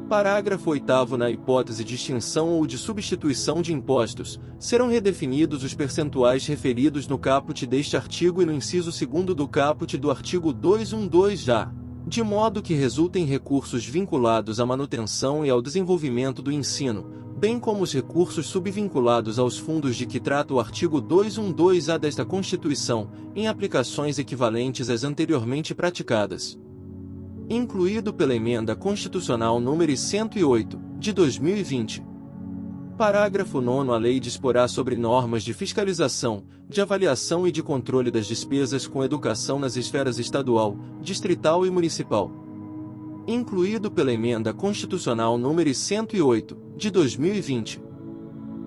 Parágrafo 8º. Na hipótese de extinção ou de substituição de impostos, serão redefinidos os percentuais referidos no caput deste artigo e no inciso 2º do caput do artigo 212-A, de modo que resultem recursos vinculados à manutenção e ao desenvolvimento do ensino, bem como os recursos subvinculados aos fundos de que trata o artigo 212-A desta Constituição, em aplicações equivalentes às anteriormente praticadas. Incluído pela Emenda Constitucional nº 108, de 2020. Parágrafo 9º. A lei disporá sobre normas de fiscalização, de avaliação e de controle das despesas com educação nas esferas estadual, distrital e municipal. Incluído pela Emenda Constitucional nº 108, de 2020.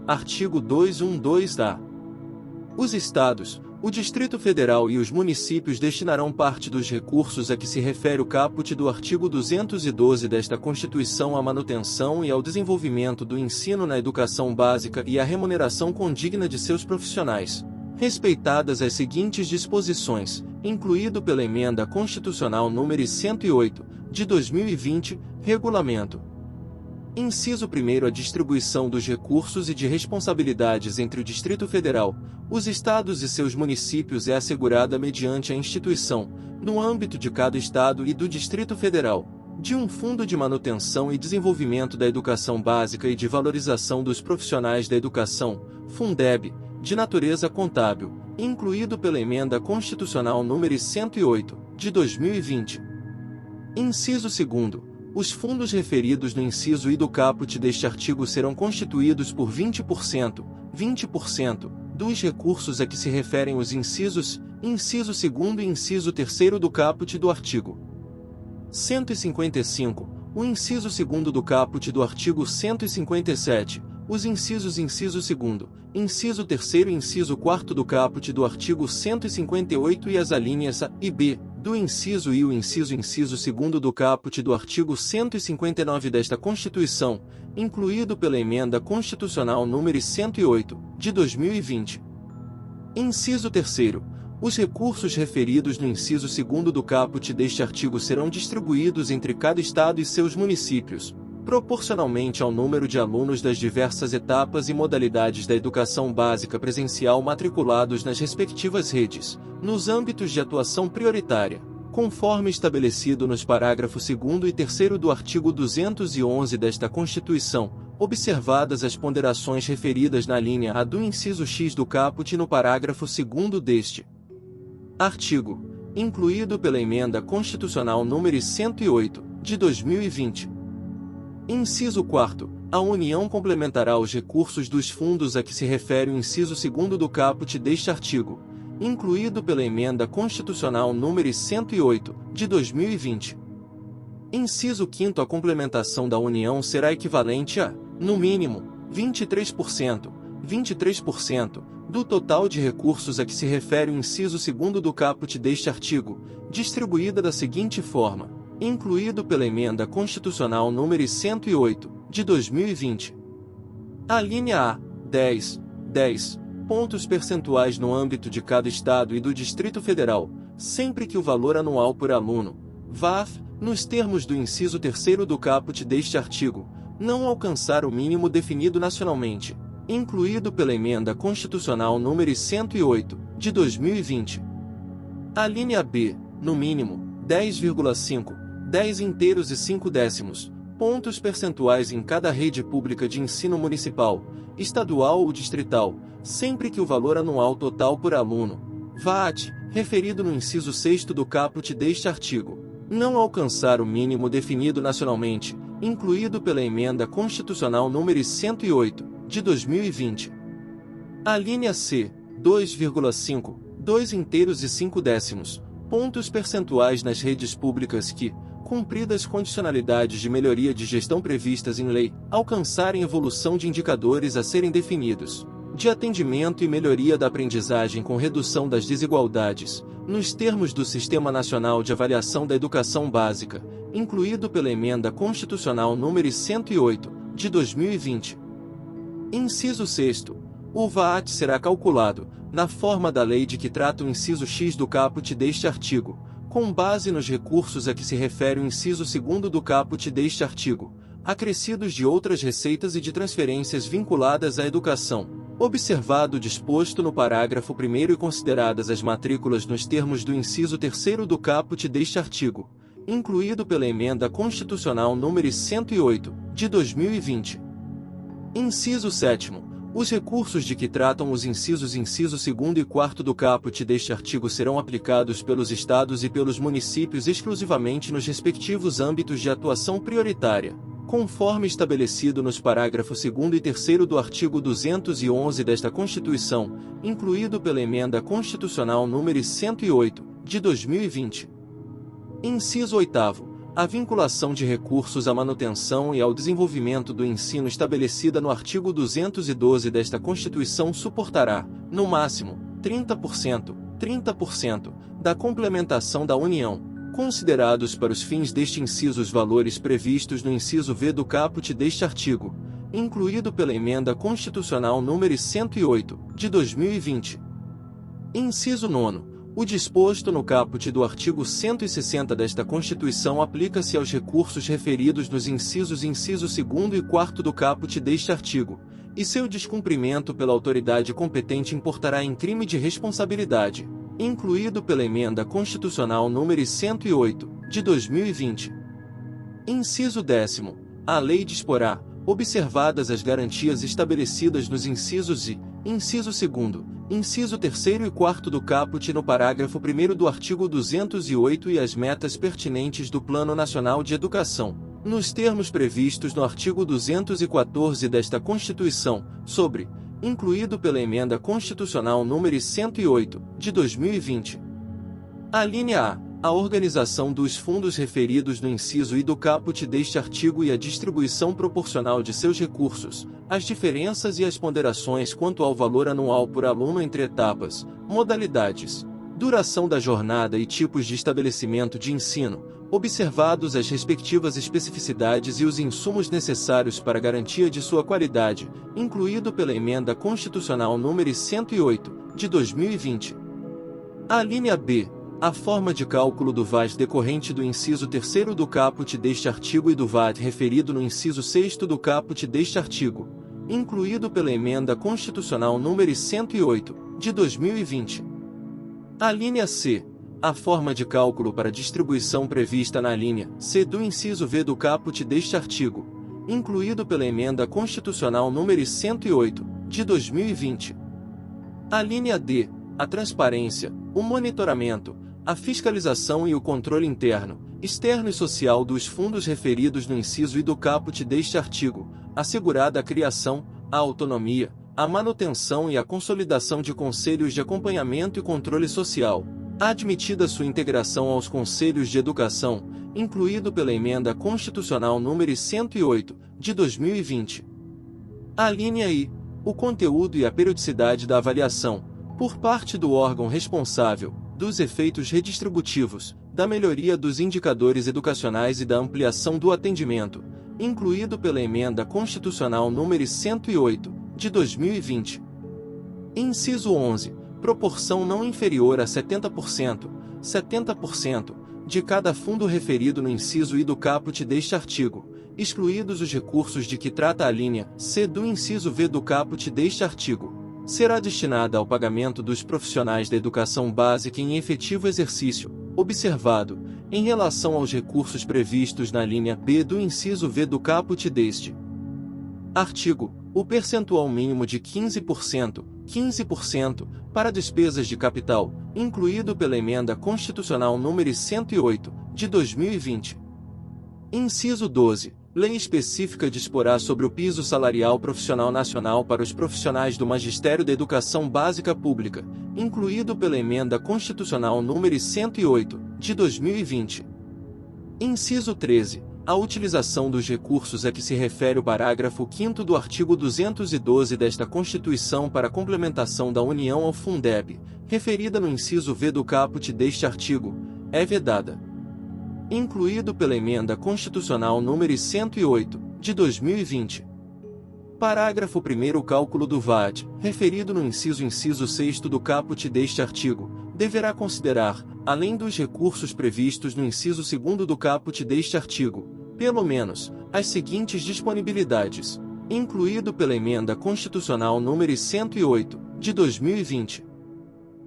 Artigo 212-A. Os Estados, o Distrito Federal e os municípios destinarão parte dos recursos a que se refere o caput do artigo 212 desta Constituição à manutenção e ao desenvolvimento do ensino na educação básica e à remuneração condigna de seus profissionais, respeitadas as seguintes disposições, incluído pela Emenda Constitucional nº 108, de 2020, Regulamento. Inciso 1º. A distribuição dos recursos e de responsabilidades entre o Distrito Federal, os Estados e seus municípios é assegurada mediante a instituição, no âmbito de cada Estado e do Distrito Federal, de um Fundo de Manutenção e Desenvolvimento da Educação Básica e de Valorização dos Profissionais da Educação, Fundeb, de natureza contábil, incluído pela Emenda Constitucional nº 108, de 2020. Inciso 2º. Os fundos referidos no inciso I do caput deste artigo serão constituídos por 20% dos recursos a que se referem os inciso 2º e inciso 3º do caput do artigo 155, o inciso 2º do caput do artigo 157, os inciso 2º inciso 3º e inciso 4º do caput do artigo 158 e as alíneas A e B, do inciso I e o inciso 2º do caput do artigo 159 desta Constituição, incluído pela Emenda Constitucional nº 108, de 2020. Inciso 3º. Os recursos referidos no inciso 2º do caput deste artigo serão distribuídos entre cada Estado e seus municípios, proporcionalmente ao número de alunos das diversas etapas e modalidades da educação básica presencial matriculados nas respectivas redes, nos âmbitos de atuação prioritária, conforme estabelecido nos parágrafos 2º e 3º do artigo 211 desta Constituição, observadas as ponderações referidas na linha A do inciso X do caput e no parágrafo 2º deste artigo, incluído pela Emenda Constitucional nº 108, de 2020. Inciso 4º. A União complementará os recursos dos fundos a que se refere o inciso 2º do caput deste artigo, incluído pela Emenda Constitucional nº 108, de 2020. Inciso 5º. A complementação da União será equivalente a, no mínimo, 23%, do total de recursos a que se refere o inciso 2º do caput deste artigo, distribuída da seguinte forma, incluído pela Emenda Constitucional nº 108, de 2020. A linha A, 10 pontos percentuais no âmbito de cada Estado e do Distrito Federal, sempre que o valor anual por aluno, VAF, nos termos do inciso 3º do caput deste artigo, não alcançar o mínimo definido nacionalmente, incluído pela Emenda Constitucional nº 108, de 2020. A linha B, no mínimo, 10,5 pontos percentuais em cada rede pública de ensino municipal, estadual ou distrital, sempre que o valor anual total por aluno, VAT, referido no inciso 6º do caput deste artigo, não alcançar o mínimo definido nacionalmente, incluído pela Emenda Constitucional nº 108, de 2020. A linha C, 2,5 pontos percentuais nas redes públicas que, cumpridas condicionalidades de melhoria de gestão previstas em lei, alcançarem evolução de indicadores a serem definidos, de atendimento e melhoria da aprendizagem com redução das desigualdades, nos termos do Sistema Nacional de Avaliação da Educação Básica, incluído pela Emenda Constitucional nº 108, de 2020. Inciso 6º. O VAT será calculado, na forma da lei de que trata o inciso X do caput deste artigo, com base nos recursos a que se refere o inciso 2º do caput deste artigo, acrescidos de outras receitas e de transferências vinculadas à educação, observado o disposto no parágrafo 1º e consideradas as matrículas nos termos do inciso 3º do caput deste artigo, incluído pela Emenda Constitucional nº 108, de 2020. Inciso 7º. Os recursos de que tratam os inciso 2º e 4º do caput deste artigo serão aplicados pelos Estados e pelos municípios exclusivamente nos respectivos âmbitos de atuação prioritária, conforme estabelecido nos parágrafos 2º e 3º do artigo 211 desta Constituição, incluído pela Emenda Constitucional nº 108, de 2020. Inciso 8º. A vinculação de recursos à manutenção e ao desenvolvimento do ensino estabelecida no artigo 212 desta Constituição suportará, no máximo, 30% da complementação da União, considerados para os fins deste inciso os valores previstos no inciso V do caput deste artigo, incluído pela Emenda Constitucional nº 108, de 2020. Inciso 9. O disposto no caput do artigo 160 desta Constituição aplica-se aos recursos referidos nos inciso 2º e 4º do caput deste artigo, e seu descumprimento pela autoridade competente importará em crime de responsabilidade, incluído pela Emenda Constitucional nº 108, de 2020. Inciso 10º. A lei disporá, observadas as garantias estabelecidas nos incisos I, inciso 2º, inciso 3º e 4º do caput no parágrafo 1º do artigo 208 e as metas pertinentes do Plano Nacional de Educação, nos termos previstos no artigo 214 desta Constituição, sobre, incluído pela Emenda Constitucional nº 108, de 2020. A linha A, a organização dos fundos referidos no inciso I do caput deste artigo e a distribuição proporcional de seus recursos, as diferenças e as ponderações quanto ao valor anual por aluno entre etapas, modalidades, duração da jornada e tipos de estabelecimento de ensino, observados as respectivas especificidades e os insumos necessários para a garantia de sua qualidade, incluído pela Emenda Constitucional nº 108, de 2020. A linha B. A forma de cálculo do VAT decorrente do inciso 3º do caput deste artigo e do VAT referido no inciso 6º do caput deste artigo, incluído pela Emenda Constitucional nº 108, de 2020. A linha C. A forma de cálculo para distribuição prevista na linha C do inciso V do caput deste artigo, incluído pela Emenda Constitucional nº 108, de 2020. A linha D. A transparência, o monitoramento, a fiscalização e o controle interno, externo e social dos fundos referidos no inciso I do caput deste artigo, assegurada a criação, a autonomia, a manutenção e a consolidação de conselhos de acompanhamento e controle social, admitida sua integração aos conselhos de educação, incluído pela Emenda Constitucional nº 108, de 2020. A linha I. O conteúdo e a periodicidade da avaliação, por parte do órgão responsável, dos efeitos redistributivos, da melhoria dos indicadores educacionais e da ampliação do atendimento, incluído pela Emenda Constitucional nº 108, de 2020. Inciso 11. Proporção não inferior a 70%, 70%, de cada fundo referido no inciso I do caput deste artigo, excluídos os recursos de que trata a linha C do inciso V do caput deste artigo, será destinada ao pagamento dos profissionais da educação básica em efetivo exercício, observado, em relação aos recursos previstos na linha B do inciso V do caput deste artigo, o percentual mínimo de 15%, 15%, para despesas de capital, incluído pela Emenda Constitucional nº 108, de 2020. Inciso 12. Lei específica disporá sobre o piso salarial profissional nacional para os profissionais do Magistério da Educação Básica Pública, incluído pela Emenda Constitucional nº 108, de 2020. Inciso 13. A utilização dos recursos a que se refere o parágrafo 5º do artigo 212 desta Constituição para a complementação da União ao Fundeb, referida no inciso V do caput deste artigo, é vedada. Incluído pela Emenda Constitucional nº 108, de 2020. Parágrafo 1º. O cálculo do VAT, referido no inciso 6º do caput deste artigo, deverá considerar, além dos recursos previstos no inciso 2º do caput deste artigo, pelo menos, as seguintes disponibilidades, incluído pela Emenda Constitucional nº 108, de 2020.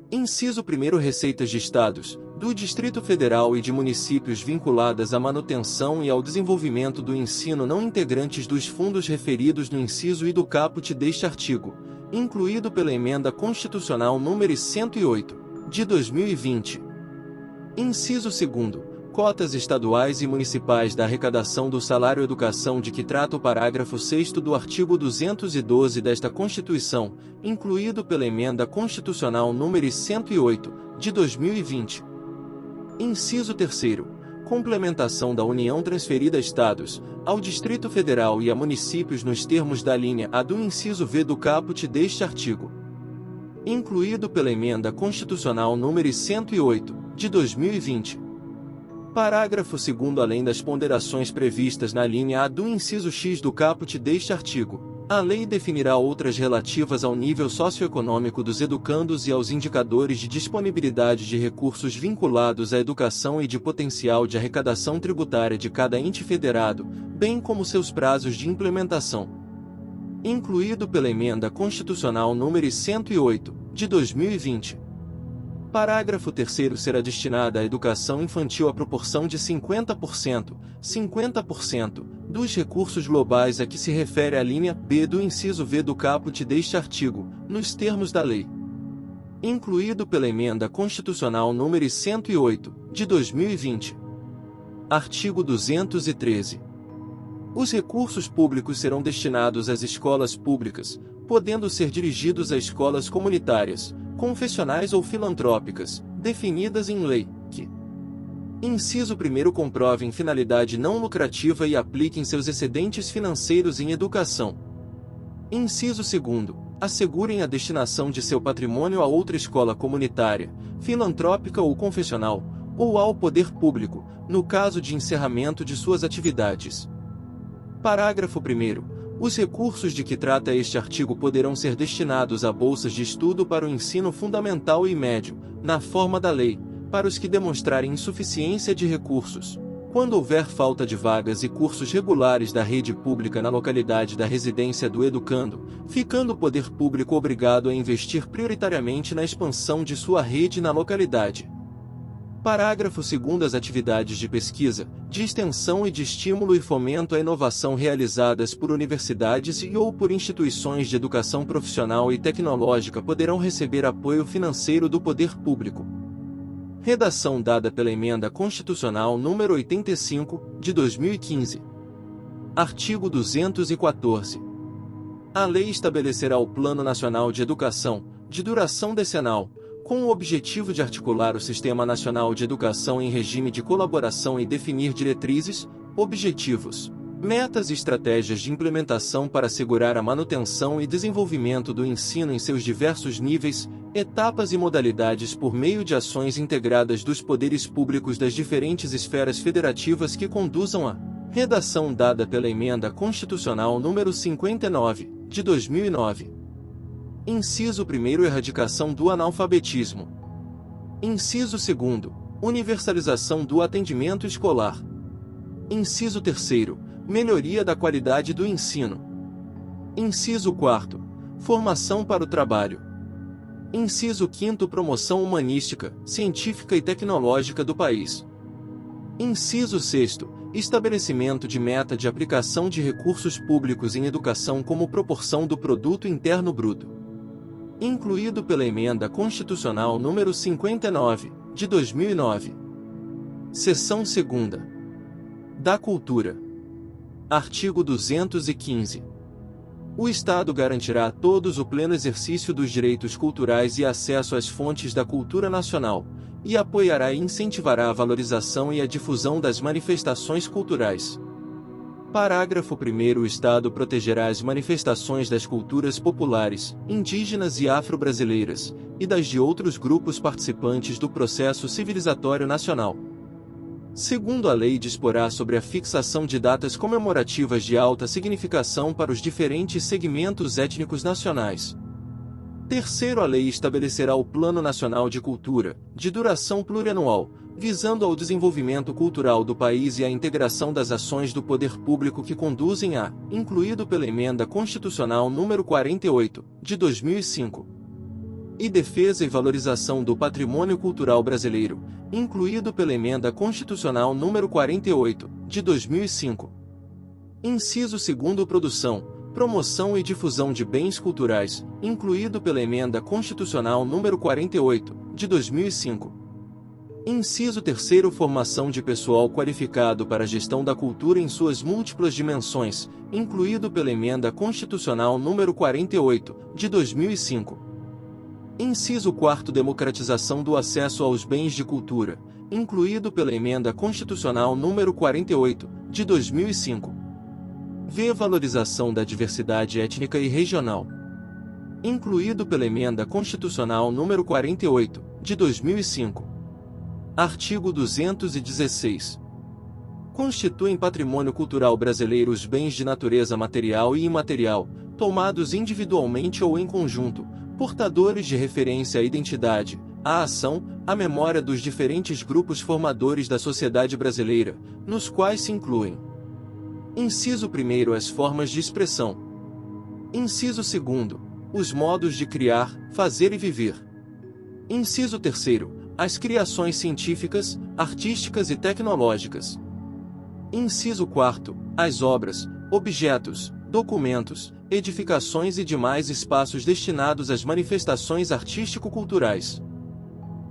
Inciso 1º. Receitas de estados, do Distrito Federal e de municípios vinculadas à manutenção e ao desenvolvimento do ensino não integrantes dos fundos referidos no inciso I do caput deste artigo, incluído pela Emenda Constitucional nº 108, de 2020. Inciso 2º. Cotas estaduais e municipais da arrecadação do salário educação de que trata o parágrafo 6º do artigo 212 desta Constituição, incluído pela Emenda Constitucional nº 108, de 2020. Inciso 3º. Complementação da União transferida a Estados, ao Distrito Federal e a municípios nos termos da linha A do inciso V do caput deste artigo, incluído pela Emenda Constitucional nº 108, de 2020. Parágrafo 2º. Além das ponderações previstas na linha A do inciso X do caput deste artigo, a lei definirá outras relativas ao nível socioeconômico dos educandos e aos indicadores de disponibilidade de recursos vinculados à educação e de potencial de arrecadação tributária de cada ente federado, bem como seus prazos de implementação. Incluído pela Emenda Constitucional nº 108, de 2020. Parágrafo 3º. Será destinada à educação infantil a proporção de 50%, 50%, dos recursos globais a que se refere a linha B do inciso V do caput deste artigo, nos termos da lei. Incluído pela Emenda Constitucional nº 108, de 2020. Artigo 213. Os recursos públicos serão destinados às escolas públicas, podendo ser dirigidos a escolas comunitárias, confessionais ou filantrópicas, definidas em lei, que Inciso 1. Comprovem finalidade não lucrativa e apliquem seus excedentes financeiros em educação. Inciso 2. Assegurem a destinação de seu patrimônio a outra escola comunitária, filantrópica ou confessional, ou ao poder público, no caso de encerramento de suas atividades. Parágrafo 1. Os recursos de que trata este artigo poderão ser destinados a bolsas de estudo para o ensino fundamental e médio, na forma da lei, para os que demonstrarem insuficiência de recursos. Quando houver falta de vagas e cursos regulares da rede pública na localidade da residência do educando, ficando o poder público obrigado a investir prioritariamente na expansão de sua rede na localidade. Parágrafo 2. As atividades de pesquisa, de extensão e de estímulo e fomento à inovação realizadas por universidades ou por instituições de educação profissional e tecnológica poderão receber apoio financeiro do poder público. Redação dada pela Emenda Constitucional nº 85, de 2015. Artigo 214. A lei estabelecerá o Plano Nacional de Educação, de duração decenal, com o objetivo de articular o Sistema Nacional de Educação em regime de colaboração e definir diretrizes, objetivos, metas e estratégias de implementação para assegurar a manutenção e desenvolvimento do ensino em seus diversos níveis, etapas e modalidades por meio de ações integradas dos poderes públicos das diferentes esferas federativas que conduzam à redação dada pela Emenda Constitucional nº 59, de 2009. Inciso 1. Erradicação do analfabetismo. Inciso 2. Universalização do atendimento escolar. Inciso 3. Melhoria da qualidade do ensino. Inciso 4. Formação para o trabalho. Inciso 5. Promoção humanística, científica e tecnológica do país. Inciso 6. Estabelecimento de meta de aplicação de recursos públicos em educação como proporção do Produto Interno Bruto. Incluído pela Emenda Constitucional nº 59, de 2009. Seção 2ª. Da Cultura. Artigo 215. O Estado garantirá a todos o pleno exercício dos direitos culturais e acesso às fontes da cultura nacional, e apoiará e incentivará a valorização e a difusão das manifestações culturais. Parágrafo 1. O Estado protegerá as manifestações das culturas populares, indígenas e afro-brasileiras, e das de outros grupos participantes do processo civilizatório nacional. Segundo a lei, disporá sobre a fixação de datas comemorativas de alta significação para os diferentes segmentos étnicos nacionais. Terceiro, a lei estabelecerá o Plano Nacional de Cultura, de duração plurianual, visando ao desenvolvimento cultural do país e à integração das ações do poder público que conduzem a, incluído pela Emenda Constitucional nº 48, de 2005. E defesa e valorização do patrimônio cultural brasileiro, incluído pela Emenda Constitucional nº 48, de 2005. Inciso 2. Produção, promoção e difusão de bens culturais, incluído pela Emenda Constitucional nº 48, de 2005. Inciso 3. Formação de pessoal qualificado para a gestão da cultura em suas múltiplas dimensões, incluído pela Emenda Constitucional nº 48, de 2005. Inciso 4. Democratização do acesso aos bens de cultura, incluído pela Emenda Constitucional nº 48, de 2005. V. Valorização da diversidade étnica e regional, incluído pela Emenda Constitucional nº 48, de 2005. Artigo 216. Constituem patrimônio cultural brasileiro os bens de natureza material e imaterial, tomados individualmente ou em conjunto, portadores de referência à identidade, à ação, à memória dos diferentes grupos formadores da sociedade brasileira, nos quais se incluem: Inciso 1. As formas de expressão. Inciso 2. Os modos de criar, fazer e viver. Inciso 3. As criações científicas, artísticas e tecnológicas. Inciso 4. As obras, objetos, documentos, edificações e demais espaços destinados às manifestações artístico-culturais.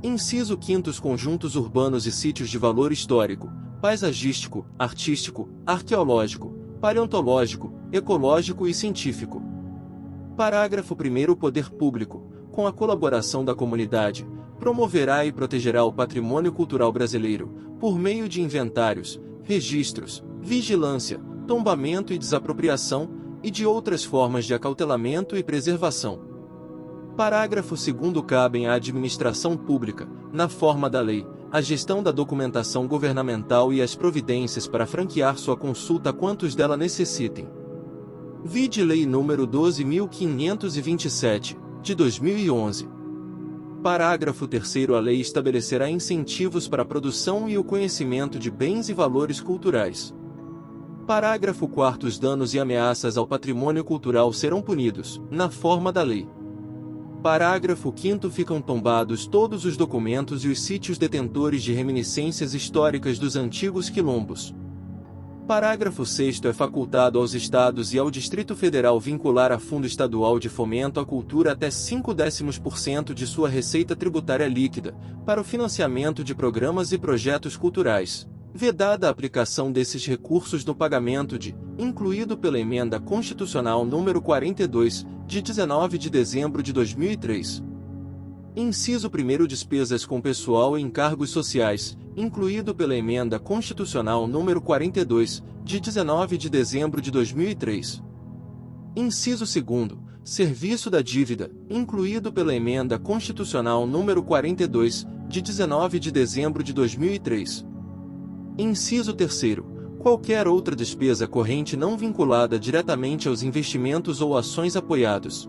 Inciso 5. Os conjuntos urbanos e sítios de valor histórico, paisagístico, artístico, arqueológico, paleontológico, ecológico e científico. Parágrafo 1. O poder público, com a colaboração da comunidade, promoverá e protegerá o patrimônio cultural brasileiro, por meio de inventários, registros, vigilância, tombamento e desapropriação, e de outras formas de acautelamento e preservação. Parágrafo 2º. Cabem à administração pública, na forma da lei, a gestão da documentação governamental e as providências para franquear sua consulta a quantos dela necessitem. Vide Lei nº 12.527, de 2011. Parágrafo 3º. A lei estabelecerá incentivos para a produção e o conhecimento de bens e valores culturais. Parágrafo 4º. Os danos e ameaças ao patrimônio cultural serão punidos, na forma da lei. Parágrafo 5º. Ficam tombados todos os documentos e os sítios detentores de reminiscências históricas dos antigos quilombos. Parágrafo 6º. É facultado aos Estados e ao Distrito Federal vincular a Fundo Estadual de Fomento à Cultura até 0,5% de sua receita tributária líquida, para o financiamento de programas e projetos culturais, vedada a aplicação desses recursos no pagamento de, incluído pela Emenda Constitucional nº 42, de 19 de dezembro de 2003. Inciso 1º. Despesas com pessoal e encargos sociais, incluído pela Emenda Constitucional nº 42, de 19 de dezembro de 2003. Inciso 2º. Serviço da dívida, incluído pela Emenda Constitucional nº 42, de 19 de dezembro de 2003. Inciso 3º. Qualquer outra despesa corrente não vinculada diretamente aos investimentos ou ações apoiados,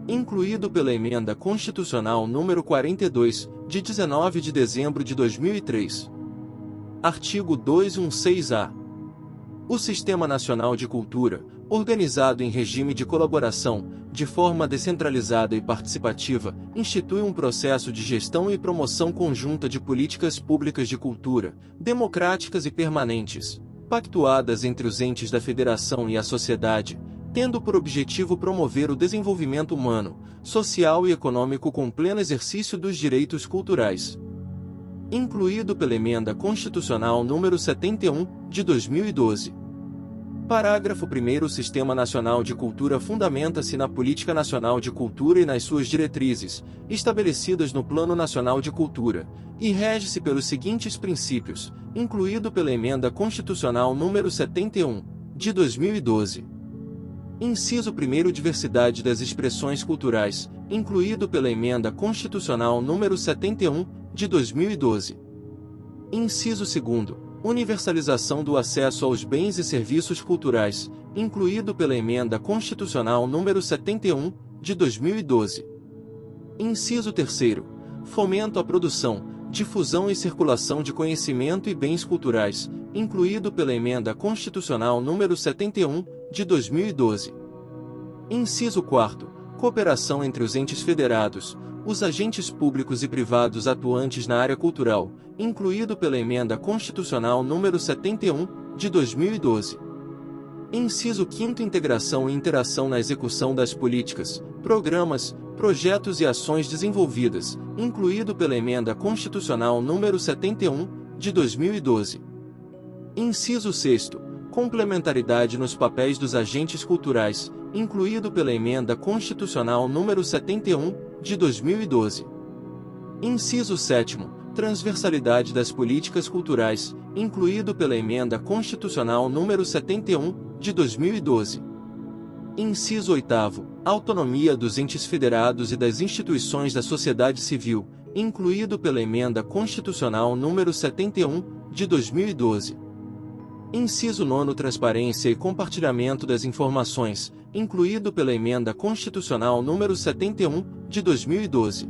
incluído pela Emenda Constitucional nº 42, de 19 de dezembro de 2003. Artigo 216-A. O Sistema Nacional de Cultura, organizado em regime de colaboração, de forma descentralizada e participativa, institui um processo de gestão e promoção conjunta de políticas públicas de cultura, democráticas e permanentes, pactuadas entre os entes da Federação e a sociedade, tendo por objetivo promover o desenvolvimento humano, social e econômico com pleno exercício dos direitos culturais. Incluído pela Emenda Constitucional nº 71, de 2012. Parágrafo 1º. O Sistema Nacional de Cultura fundamenta-se na Política Nacional de Cultura e nas suas diretrizes, estabelecidas no Plano Nacional de Cultura, e rege-se pelos seguintes princípios, incluído pela Emenda Constitucional nº 71, de 2012. Inciso 1º. Diversidade das expressões culturais, incluído pela Emenda Constitucional nº 71, de 2012. Inciso 2º. Universalização do acesso aos bens e serviços culturais, incluído pela Emenda Constitucional nº 71, de 2012. Inciso 3º. Fomento à produção, difusão e circulação de conhecimento e bens culturais, incluído pela Emenda Constitucional nº 71, de 2012. Inciso 4º. Cooperação entre os entes federados, os agentes públicos e privados atuantes na área cultural, incluído pela Emenda Constitucional nº 71, de 2012. Inciso 5º. Integração e interação na execução das políticas, programas, projetos e ações desenvolvidas, incluído pela Emenda Constitucional nº 71, de 2012. Inciso 6º. Complementaridade nos papéis dos agentes culturais, incluído pela Emenda Constitucional nº 71, de 2012. Inciso 7º. Transversalidade das políticas culturais, incluído pela Emenda Constitucional nº 71, de 2012. Inciso 8º. Autonomia dos entes federados e das instituições da sociedade civil, incluído pela Emenda Constitucional nº 71, de 2012. Inciso 9º. Transparência e compartilhamento das informações, incluído pela Emenda Constitucional nº 71, de 2012.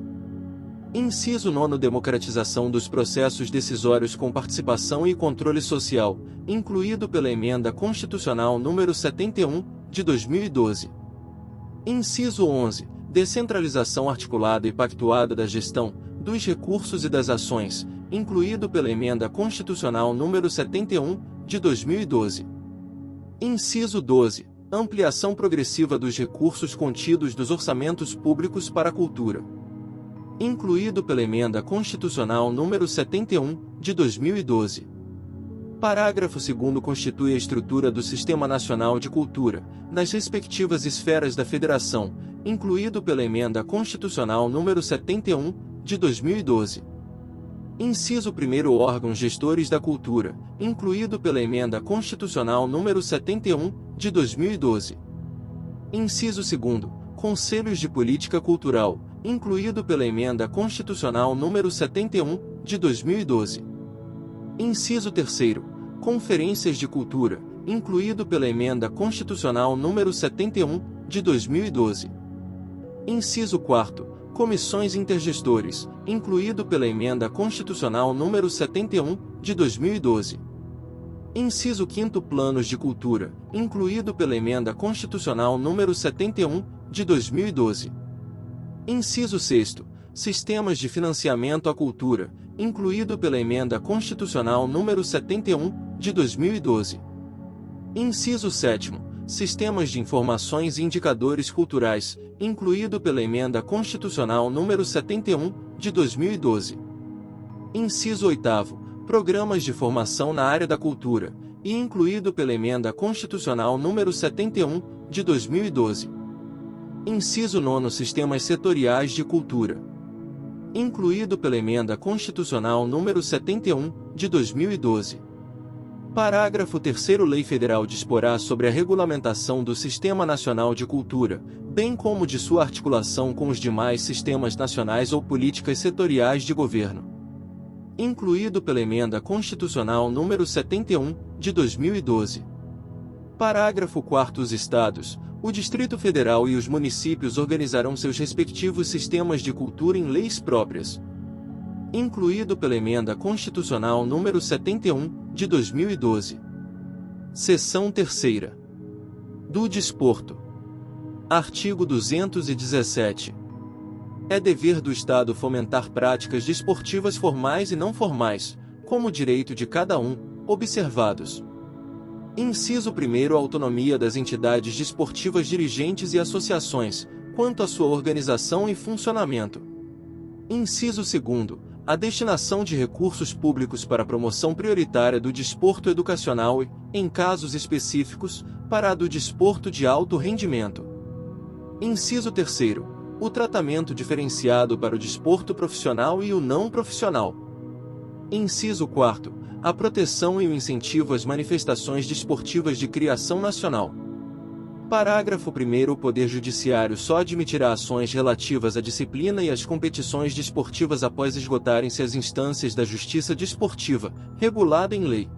Inciso 9º. Democratização dos processos decisórios com participação e controle social, incluído pela Emenda Constitucional nº 71, de 2012. Inciso 11º. Descentralização articulada e pactuada da gestão, dos recursos e das ações, incluído pela Emenda Constitucional nº 71, de 2012. Inciso 12º. Ampliação progressiva dos recursos contidos nos orçamentos públicos para a cultura, incluído pela Emenda Constitucional nº 71, de 2012. Parágrafo 2º. Constitui a estrutura do Sistema Nacional de Cultura, nas respectivas esferas da Federação, incluído pela Emenda Constitucional nº 71, de 2012. Inciso 1º, órgãos gestores da cultura, incluído pela Emenda Constitucional número 71, de 2012. Inciso 2º, conselhos de política cultural, incluído pela Emenda Constitucional número 71, de 2012. Inciso 3º, conferências de cultura, incluído pela Emenda Constitucional número 71, de 2012. Inciso 4º, comissões intergestores, incluído pela Emenda Constitucional número 71, de 2012. Inciso 5º, planos de cultura, incluído pela Emenda Constitucional número 71, de 2012. Inciso 6º, sistemas de financiamento à cultura, incluído pela Emenda Constitucional número 71, de 2012. Inciso 7º, sistemas de informações e indicadores culturais, incluído pela Emenda Constitucional número 71, de 2012. Inciso 8º, programas de formação na área da cultura, e incluído pela Emenda Constitucional número 71, de 2012. Inciso 9º, sistemas setoriais de cultura, incluído pela Emenda Constitucional número 71, de 2012. Parágrafo 3º, Lei Federal disporá sobre a regulamentação do Sistema Nacional de Cultura, bem como de sua articulação com os demais sistemas nacionais ou políticas setoriais de governo, incluído pela Emenda Constitucional número 71, de 2012. Parágrafo 4º, os Estados, o Distrito Federal e os municípios organizarão seus respectivos sistemas de cultura em leis próprias, incluído pela Emenda Constitucional número 71, de 2012. Seção 3ª. Do Desporto. Artigo 217. É dever do Estado fomentar práticas desportivas formais e não formais, como direito de cada um, observados: inciso 1º, a autonomia das entidades desportivas dirigentes e associações, quanto à sua organização e funcionamento. Inciso 2º, a destinação de recursos públicos para a promoção prioritária do desporto educacional e, em casos específicos, para a do desporto de alto rendimento. Inciso 3º, o tratamento diferenciado para o desporto profissional e o não profissional. Inciso 4º, a proteção e o incentivo às manifestações desportivas de criação nacional. Parágrafo 1º, o Poder Judiciário só admitirá ações relativas à disciplina e às competições desportivas após esgotarem-se as instâncias da Justiça Desportiva, regulada em lei.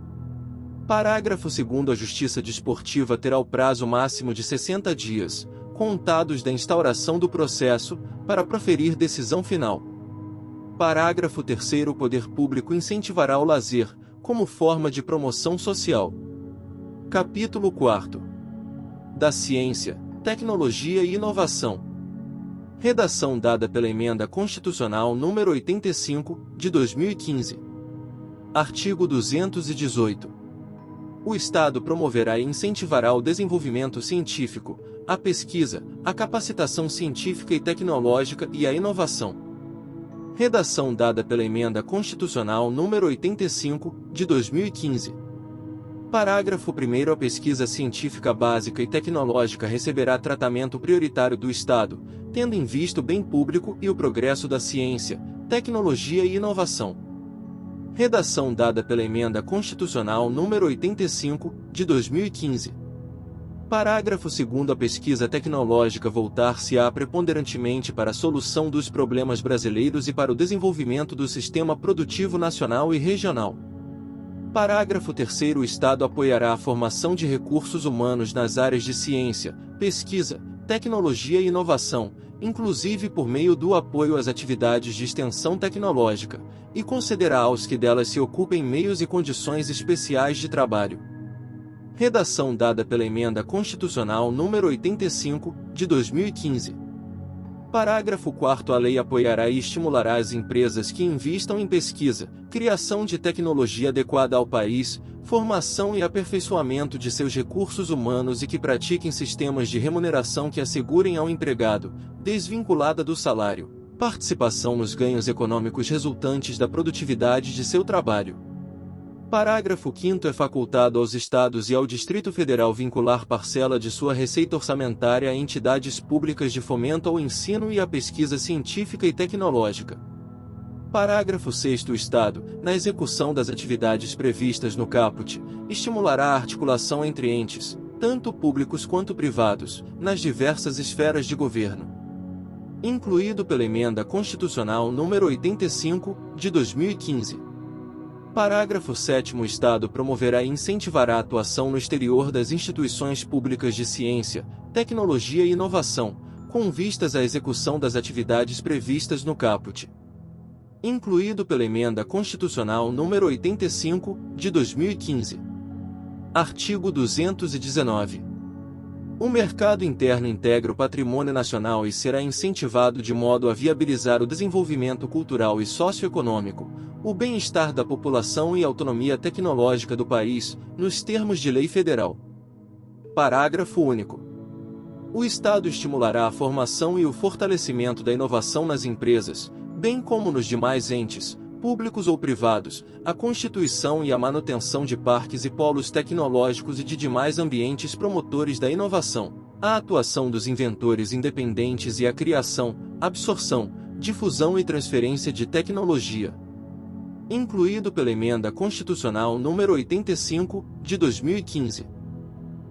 Parágrafo 2º, a Justiça Desportiva terá o prazo máximo de 60 dias, contados da instauração do processo, para proferir decisão final. Parágrafo 3º, o Poder Público incentivará o lazer, como forma de promoção social. Capítulo 4º. Da Ciência, Tecnologia e Inovação. Redação dada pela Emenda Constitucional número 85, de 2015. Artigo 218. O Estado promoverá e incentivará o desenvolvimento científico, a pesquisa, a capacitação científica e tecnológica e a inovação. Redação dada pela Emenda Constitucional número 85, de 2015. Parágrafo 1º, a pesquisa científica básica e tecnológica receberá tratamento prioritário do Estado, tendo em vista o bem público e o progresso da ciência, tecnologia e inovação. Redação dada pela Emenda Constitucional número 85, de 2015. Parágrafo 2º, a pesquisa tecnológica voltar-se-á preponderantemente para a solução dos problemas brasileiros e para o desenvolvimento do sistema produtivo nacional e regional. Parágrafo 3º, o Estado apoiará a formação de recursos humanos nas áreas de ciência, pesquisa, tecnologia e inovação, inclusive por meio do apoio às atividades de extensão tecnológica, e concederá aos que delas se ocupem meios e condições especiais de trabalho. Redação dada pela Emenda Constitucional número 85, de 2015. Parágrafo 4º, a lei apoiará e estimulará as empresas que investam em pesquisa, criação de tecnologia adequada ao país, formação e aperfeiçoamento de seus recursos humanos e que pratiquem sistemas de remuneração que assegurem ao empregado, desvinculada do salário, participação nos ganhos econômicos resultantes da produtividade de seu trabalho. Parágrafo 5º, é facultado aos Estados e ao Distrito Federal vincular parcela de sua receita orçamentária a entidades públicas de fomento ao ensino e à pesquisa científica e tecnológica. Parágrafo 6º. O Estado, na execução das atividades previstas no caput, estimulará a articulação entre entes, tanto públicos quanto privados, nas diversas esferas de governo. Incluído pela Emenda Constitucional nº 85, de 2015. Parágrafo 7º. O Estado promoverá e incentivará a atuação no exterior das instituições públicas de ciência, tecnologia e inovação, com vistas à execução das atividades previstas no caput. Incluído pela Emenda Constitucional nº 85, de 2015. Artigo 219. O mercado interno integra o patrimônio nacional e será incentivado de modo a viabilizar o desenvolvimento cultural e socioeconômico, o bem-estar da população e a autonomia tecnológica do país, nos termos de lei federal. Parágrafo único. O Estado estimulará a formação e o fortalecimento da inovação nas empresas, bem como nos demais entes, públicos ou privados, a constituição e a manutenção de parques e polos tecnológicos e de demais ambientes promotores da inovação, a atuação dos inventores independentes e a criação, absorção, difusão e transferência de tecnologia. Incluído pela Emenda Constitucional nº 85, de 2015.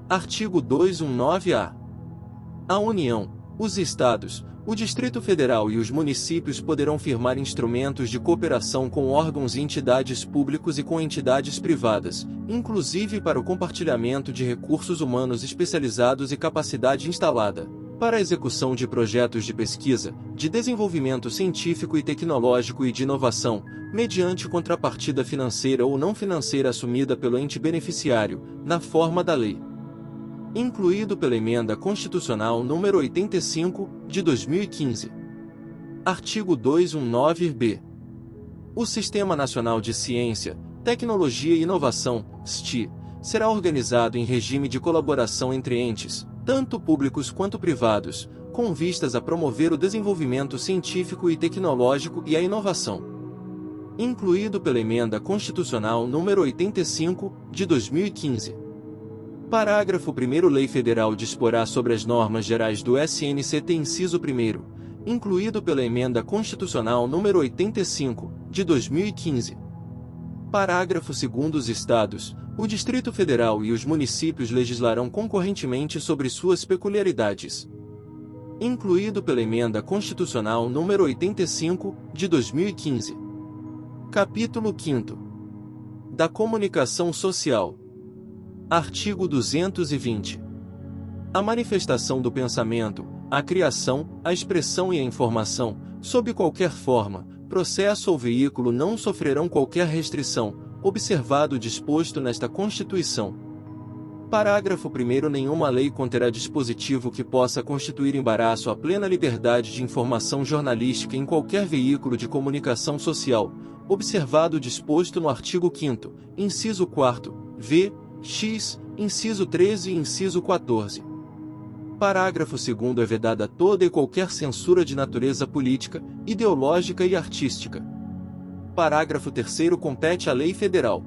Artigo 219-A. A União, os Estados, o Distrito Federal e os municípios poderão firmar instrumentos de cooperação com órgãos e entidades públicos e com entidades privadas, inclusive para o compartilhamento de recursos humanos especializados e capacidade instalada, para a execução de projetos de pesquisa, de desenvolvimento científico e tecnológico e de inovação, mediante contrapartida financeira ou não financeira assumida pelo ente beneficiário, na forma da lei. Incluído pela Emenda Constitucional nº 85, de 2015. Artigo 219-B. O Sistema Nacional de Ciência, Tecnologia e Inovação, STI, será organizado em regime de colaboração entre entes, tanto públicos quanto privados, com vistas a promover o desenvolvimento científico e tecnológico e a inovação. Incluído pela Emenda Constitucional nº 85, de 2015. Parágrafo 1º. Lei Federal disporá sobre as normas gerais do SNCT inciso 1º, incluído pela Emenda Constitucional nº 85, de 2015. Parágrafo 2º. Os Estados, o Distrito Federal e os municípios legislarão concorrentemente sobre suas peculiaridades. Incluído pela Emenda Constitucional nº 85, de 2015. Capítulo 5º. Da Comunicação Social. Artigo 220. A manifestação do pensamento, a criação, a expressão e a informação, sob qualquer forma, processo ou veículo não sofrerão qualquer restrição, observado o disposto nesta Constituição. Parágrafo 1º. Nenhuma lei conterá dispositivo que possa constituir embaraço à plena liberdade de informação jornalística em qualquer veículo de comunicação social, observado o disposto no artigo 5º, inciso 4º, v, x, inciso 13 e inciso 14. Parágrafo 2º. É vedada toda e qualquer censura de natureza política, ideológica e artística. Parágrafo 3º. Compete à lei federal.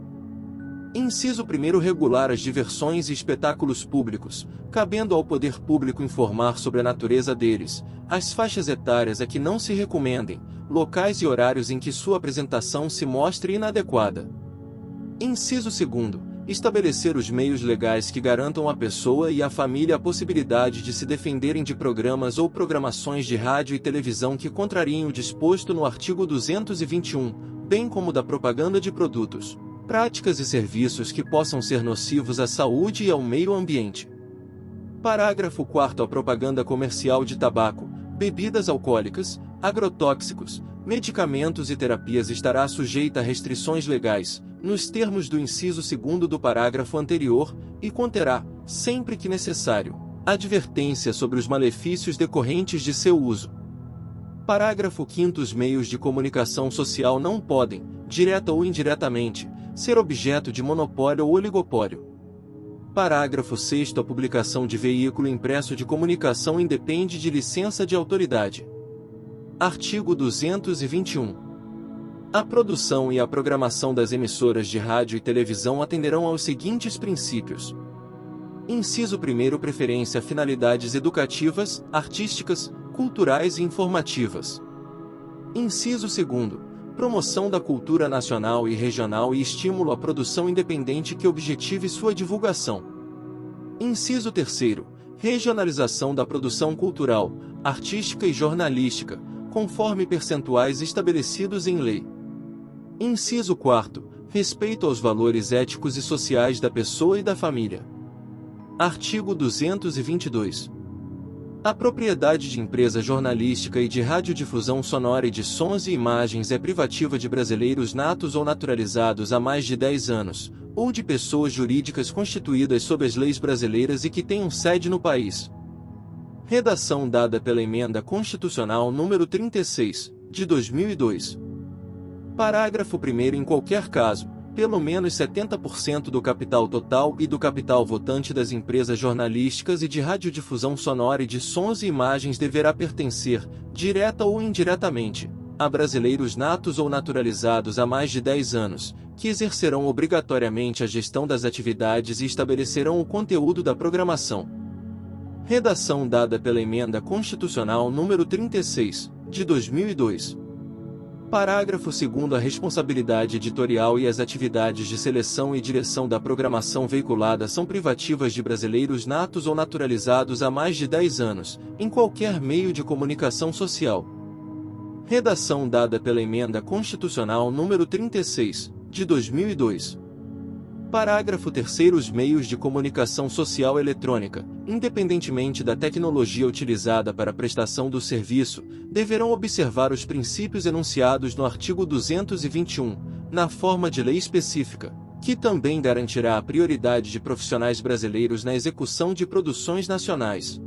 Inciso 1º. Regular as diversões e espetáculos públicos, cabendo ao poder público informar sobre a natureza deles, as faixas etárias a que não se recomendem, locais e horários em que sua apresentação se mostre inadequada. Inciso 2º. Estabelecer os meios legais que garantam à pessoa e à família a possibilidade de se defenderem de programas ou programações de rádio e televisão que contrariem o disposto no artigo 221, bem como da propaganda de produtos, práticas e serviços que possam ser nocivos à saúde e ao meio ambiente. Parágrafo 4º. A propaganda comercial de tabaco, bebidas alcoólicas, agrotóxicos, medicamentos e terapias estará sujeita a restrições legais, nos termos do inciso 2º do parágrafo anterior, e conterá, sempre que necessário, advertência sobre os malefícios decorrentes de seu uso. Parágrafo 5º. Os meios de comunicação social não podem, direta ou indiretamente, ser objeto de monopólio ou oligopólio. Parágrafo 6º. A publicação de veículo impresso de comunicação independe de licença de autoridade. Artigo 221. A produção e a programação das emissoras de rádio e televisão atenderão aos seguintes princípios. Inciso 1º. Preferência a finalidades educativas, artísticas, culturais e informativas. Inciso 2º. promoção da cultura nacional e regional e estímulo à produção independente que objetive sua divulgação. Inciso 3º. Regionalização da produção cultural, artística e jornalística, conforme percentuais estabelecidos em lei. Inciso 4º. Respeito aos valores éticos e sociais da pessoa e da família. Artigo 222. A propriedade de empresa jornalística e de radiodifusão sonora e de sons e imagens é privativa de brasileiros natos ou naturalizados há mais de 10 anos, ou de pessoas jurídicas constituídas sob as leis brasileiras e que tenham sede no país. Redação dada pela Emenda Constitucional nº 36, de 2002. Parágrafo 1º. Em qualquer caso, pelo menos 70% do capital total e do capital votante das empresas jornalísticas e de radiodifusão sonora e de sons e imagens deverá pertencer, direta ou indiretamente, a brasileiros natos ou naturalizados há mais de 10 anos, que exercerão obrigatoriamente a gestão das atividades e estabelecerão o conteúdo da programação. Redação dada pela Emenda Constitucional nº 36, de 2002. Parágrafo 2º. A responsabilidade editorial e as atividades de seleção e direção da programação veiculada são privativas de brasileiros natos ou naturalizados há mais de 10 anos, em qualquer meio de comunicação social. Redação dada pela Emenda Constitucional nº 36, de 2002. Parágrafo 3º. Os meios de comunicação social eletrônica, independentemente da tecnologia utilizada para a prestação do serviço, deverão observar os princípios enunciados no artigo 221, na forma de lei específica, que também garantirá a prioridade de profissionais brasileiros na execução de produções nacionais.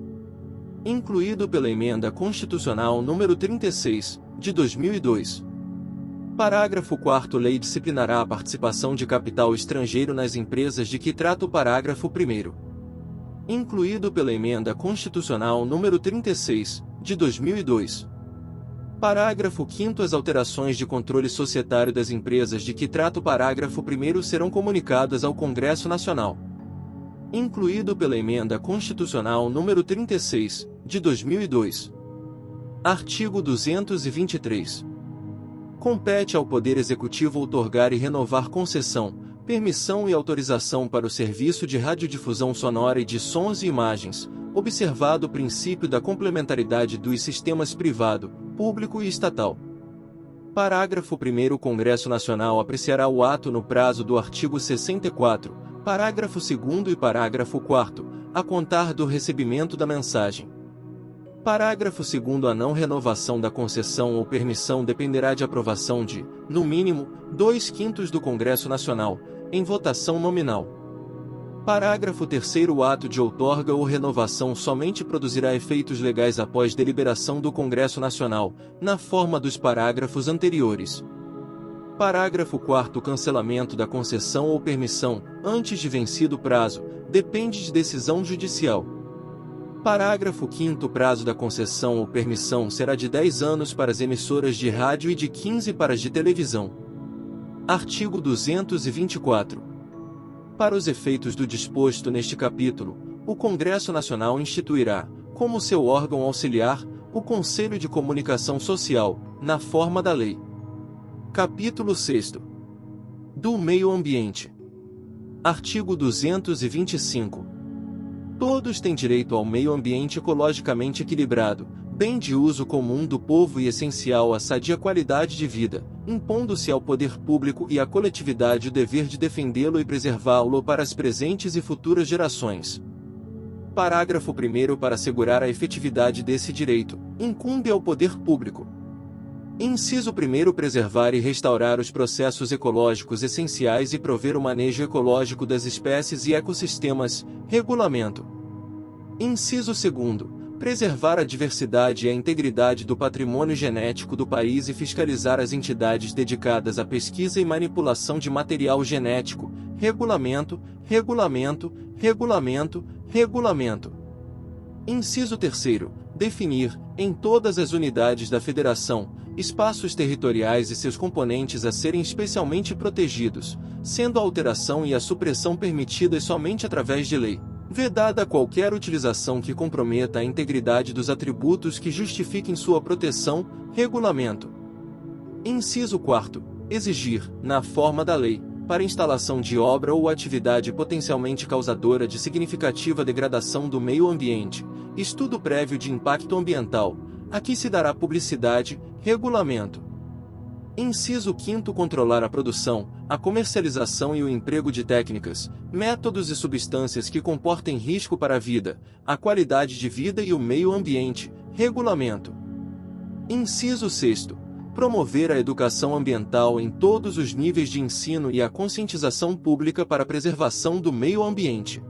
Incluído pela Emenda Constitucional nº 36, de 2002. Parágrafo 4º. Lei disciplinará a participação de capital estrangeiro nas empresas de que trata o parágrafo 1º. Incluído pela Emenda Constitucional nº 36, de 2002. Parágrafo 5º. As alterações de controle societário das empresas de que trata o parágrafo 1º serão comunicadas ao Congresso Nacional. Incluído pela Emenda Constitucional nº 36, de 2002. Artigo 223. Compete ao Poder Executivo outorgar e renovar concessão, permissão e autorização para o serviço de radiodifusão sonora e de sons e imagens, observado o princípio da complementaridade dos sistemas privado, público e estatal. Parágrafo 1º. O Congresso Nacional apreciará o ato no prazo do artigo 64, parágrafo 2º e parágrafo 4º, a contar do recebimento da mensagem. Parágrafo 2º. A não renovação da concessão ou permissão dependerá de aprovação de, no mínimo, 2/5 do Congresso Nacional, em votação nominal. Parágrafo 3º. O ato de outorga ou renovação somente produzirá efeitos legais após deliberação do Congresso Nacional, na forma dos parágrafos anteriores. Parágrafo 4º. O cancelamento da concessão ou permissão, antes de vencido o prazo, depende de decisão judicial. Parágrafo 5º. O prazo da concessão ou permissão será de 10 anos para as emissoras de rádio e de 15 para as de televisão. Artigo 224. Para os efeitos do disposto neste capítulo, o Congresso Nacional instituirá, como seu órgão auxiliar, o Conselho de Comunicação Social, na forma da lei. Capítulo 6º. Do Meio Ambiente. Artigo 225. Todos têm direito ao meio ambiente ecologicamente equilibrado, bem de uso comum do povo e essencial à sadia qualidade de vida, impondo-se ao poder público e à coletividade o dever de defendê-lo e preservá-lo para as presentes e futuras gerações. Parágrafo 1º. Para assegurar a efetividade desse direito, incumbe ao poder público. Inciso 1º. Preservar e restaurar os processos ecológicos essenciais e prover o manejo ecológico das espécies e ecossistemas. Regulamento. Inciso 2º. Preservar a diversidade e a integridade do patrimônio genético do país e fiscalizar as entidades dedicadas à pesquisa e manipulação de material genético. Regulamento, regulamento, regulamento, regulamento. Inciso 3º. Definir, em todas as unidades da Federação, espaços territoriais e seus componentes a serem especialmente protegidos, sendo a alteração e a supressão permitidas somente através de lei, vedada qualquer utilização que comprometa a integridade dos atributos que justifiquem sua proteção. Regulamento. Inciso 4. Exigir, na forma da lei, para instalação de obra ou atividade potencialmente causadora de significativa degradação do meio ambiente, estudo prévio de impacto ambiental, a que se dará publicidade, regulamento. Inciso 5. Controlar a produção, a comercialização e o emprego de técnicas, métodos e substâncias que comportem risco para a vida, a qualidade de vida e o meio ambiente, regulamento. Inciso 6. Promover a educação ambiental em todos os níveis de ensino e a conscientização pública para a preservação do meio ambiente.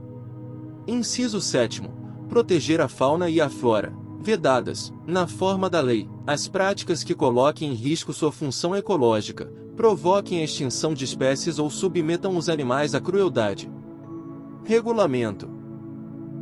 Inciso 7. Proteger a fauna e a flora, vedadas, na forma da lei, as práticas que coloquem em risco sua função ecológica, provoquem a extinção de espécies ou submetam os animais à crueldade. Regulamento.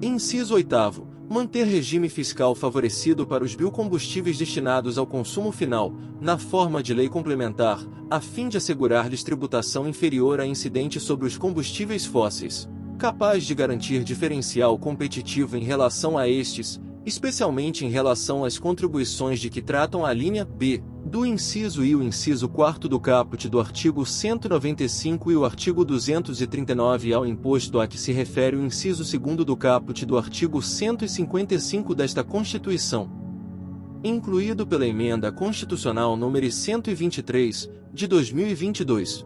Inciso 8. Manter regime fiscal favorecido para os biocombustíveis destinados ao consumo final, na forma de lei complementar, a fim de assegurar-lhes tributação inferior a incidente sobre os combustíveis fósseis, capaz de garantir diferencial competitivo em relação a estes, especialmente em relação às contribuições de que tratam a linha B do inciso e o inciso 4º do caput do artigo 195 e o artigo 239 ao imposto a que se refere o inciso 2º do caput do artigo 155 desta Constituição, incluído pela Emenda Constitucional nº 123, de 2022.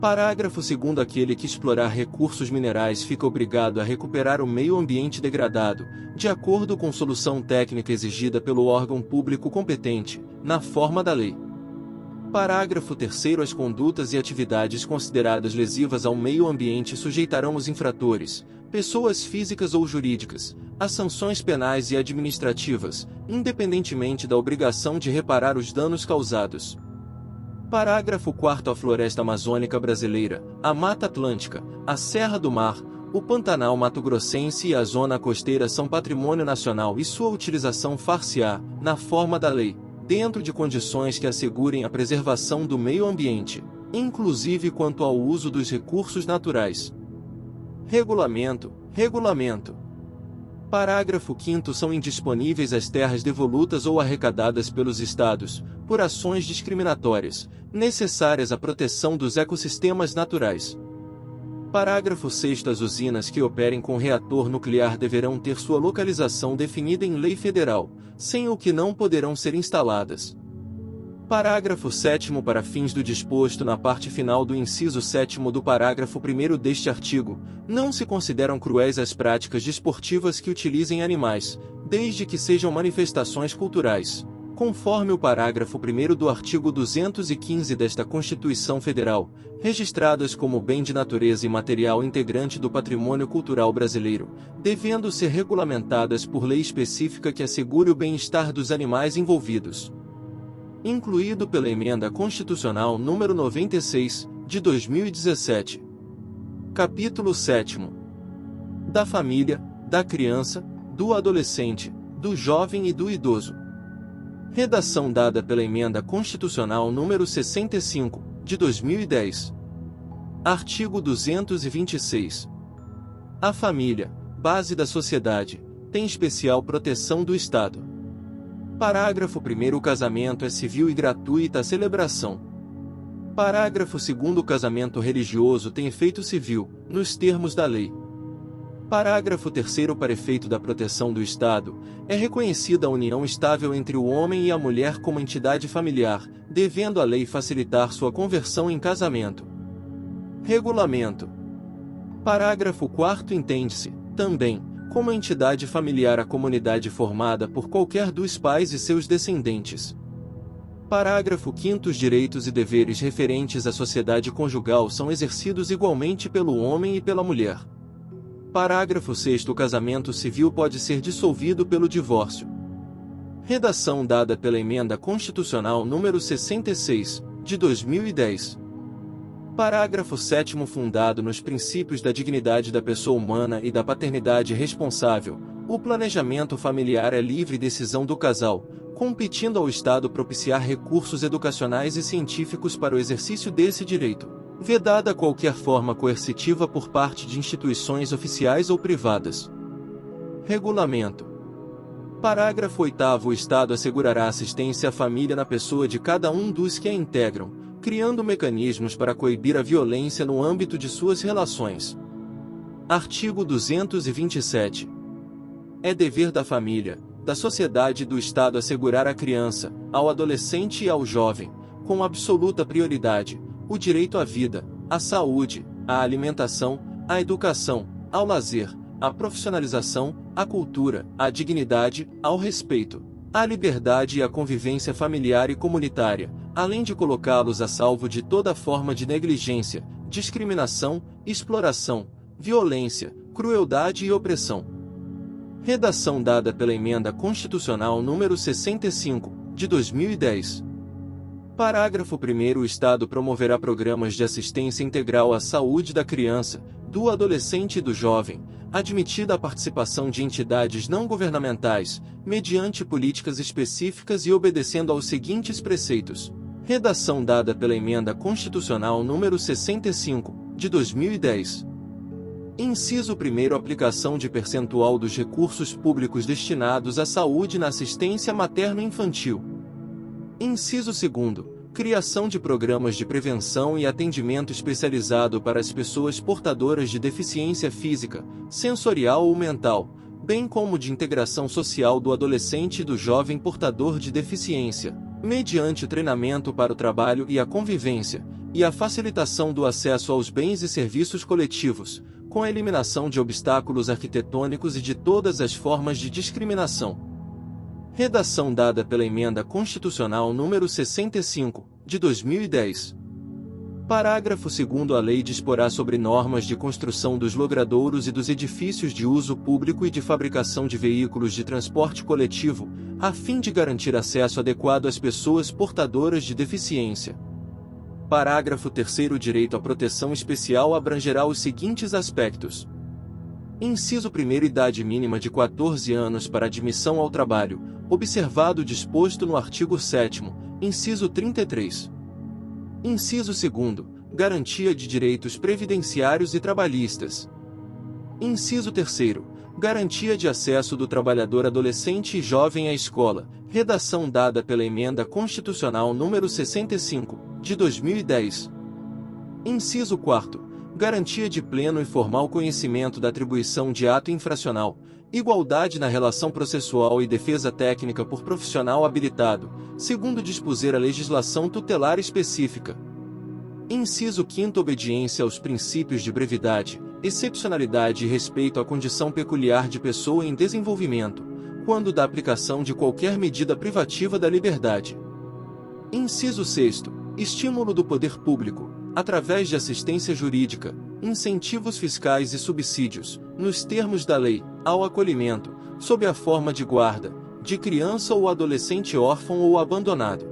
Parágrafo 2º. Aquele que explorar recursos minerais fica obrigado a recuperar o meio ambiente degradado, de acordo com solução técnica exigida pelo órgão público competente, na forma da lei. Parágrafo 3º. As condutas e atividades consideradas lesivas ao meio ambiente sujeitarão os infratores, pessoas físicas ou jurídicas, a sanções penais e administrativas, independentemente da obrigação de reparar os danos causados. Parágrafo 4º. A floresta amazônica brasileira, a Mata Atlântica, a Serra do Mar, o Pantanal Mato-Grossense e a Zona Costeira são patrimônio nacional e sua utilização far-se-á, na forma da lei, dentro de condições que assegurem a preservação do meio ambiente, inclusive quanto ao uso dos recursos naturais. Regulamento. Parágrafo 5º. São indisponíveis as terras devolutas ou arrecadadas pelos Estados, por ações discriminatórias, necessárias à proteção dos ecossistemas naturais. Parágrafo 6º. As usinas que operem com reator nuclear deverão ter sua localização definida em lei federal, sem o que não poderão ser instaladas. Parágrafo 7º. Para fins do disposto na parte final do inciso 7º do parágrafo 1º deste artigo, não se consideram cruéis as práticas desportivas que utilizem animais, desde que sejam manifestações culturais, conforme o parágrafo 1º do artigo 215 desta Constituição Federal, registradas como bem de natureza imaterial integrante do patrimônio cultural brasileiro, devendo ser regulamentadas por lei específica que assegure o bem-estar dos animais envolvidos. Incluído pela Emenda Constitucional nº 96, de 2017. Capítulo 7º. Da família, da criança, do adolescente, do jovem e do idoso. Redação dada pela Emenda Constitucional nº 65, de 2010. Artigo 226. A família, base da sociedade, tem especial proteção do Estado. Parágrafo 1º. O casamento é civil e gratuita a celebração. Parágrafo 2º. O casamento religioso tem efeito civil, nos termos da lei. Parágrafo 3º. Para efeito da proteção do Estado, é reconhecida a união estável entre o homem e a mulher como entidade familiar, devendo a lei facilitar sua conversão em casamento. Regulamento. Parágrafo 4º. Entende-se, também, como entidade familiar a comunidade formada por qualquer dos pais e seus descendentes. Parágrafo 5º. Os direitos e deveres referentes à sociedade conjugal são exercidos igualmente pelo homem e pela mulher. Parágrafo 6º. O casamento civil pode ser dissolvido pelo divórcio. Redação dada pela Emenda Constitucional nº 66, de 2010. Parágrafo 7º. Fundado nos princípios da dignidade da pessoa humana e da paternidade responsável, o planejamento familiar é livre decisão do casal, competindo ao Estado propiciar recursos educacionais e científicos para o exercício desse direito, vedada qualquer forma coercitiva por parte de instituições oficiais ou privadas. Regulamento. Parágrafo 8º. O Estado assegurará assistência à família na pessoa de cada um dos que a integram, criando mecanismos para coibir a violência no âmbito de suas relações. Artigo 227. É dever da família, da sociedade e do Estado assegurar à criança, ao adolescente e ao jovem, com absoluta prioridade, o direito à vida, à saúde, à alimentação, à educação, ao lazer, à profissionalização, à cultura, à dignidade, ao respeito, à liberdade e à convivência familiar e comunitária, além de colocá-los a salvo de toda forma de negligência, discriminação, exploração, violência, crueldade e opressão. Redação dada pela Emenda Constitucional número 65, de 2010. Parágrafo 1º. O Estado promoverá programas de assistência integral à saúde da criança, do adolescente e do jovem, admitida a participação de entidades não governamentais, mediante políticas específicas e obedecendo aos seguintes preceitos. Redação dada pela Emenda Constitucional número 65, de 2010. Inciso 1º. Aplicação de percentual dos recursos públicos destinados à saúde na assistência materno-infantil. Inciso 2º. Criação de programas de prevenção e atendimento especializado para as pessoas portadoras de deficiência física, sensorial ou mental, bem como de integração social do adolescente e do jovem portador de deficiência, mediante treinamento para o trabalho e a convivência, e a facilitação do acesso aos bens e serviços coletivos, com a eliminação de obstáculos arquitetônicos e de todas as formas de discriminação. Redação dada pela Emenda Constitucional número 65, de 2010. Parágrafo 2º. A lei disporá sobre normas de construção dos logradouros e dos edifícios de uso público e de fabricação de veículos de transporte coletivo, a fim de garantir acesso adequado às pessoas portadoras de deficiência. Parágrafo 3º. O direito à proteção especial abrangerá os seguintes aspectos. Inciso 1º. Idade mínima de 14 anos para admissão ao trabalho, observado o disposto no artigo 7º, inciso 33. Inciso 2º. Garantia de direitos previdenciários e trabalhistas. Inciso 3º. Garantia de acesso do trabalhador adolescente e jovem à escola, redação dada pela Emenda Constitucional número 65, de 2010. Inciso 4º. Garantia de pleno e formal conhecimento da atribuição de ato infracional, igualdade na relação processual e defesa técnica por profissional habilitado, segundo dispuser a legislação tutelar específica. Inciso 5º. Obediência aos princípios de brevidade, excepcionalidade e respeito à condição peculiar de pessoa em desenvolvimento, quando da aplicação de qualquer medida privativa da liberdade. Inciso 6º. Estímulo do poder público, através de assistência jurídica, incentivos fiscais e subsídios, nos termos da lei, ao acolhimento, sob a forma de guarda, de criança ou adolescente órfão ou abandonado.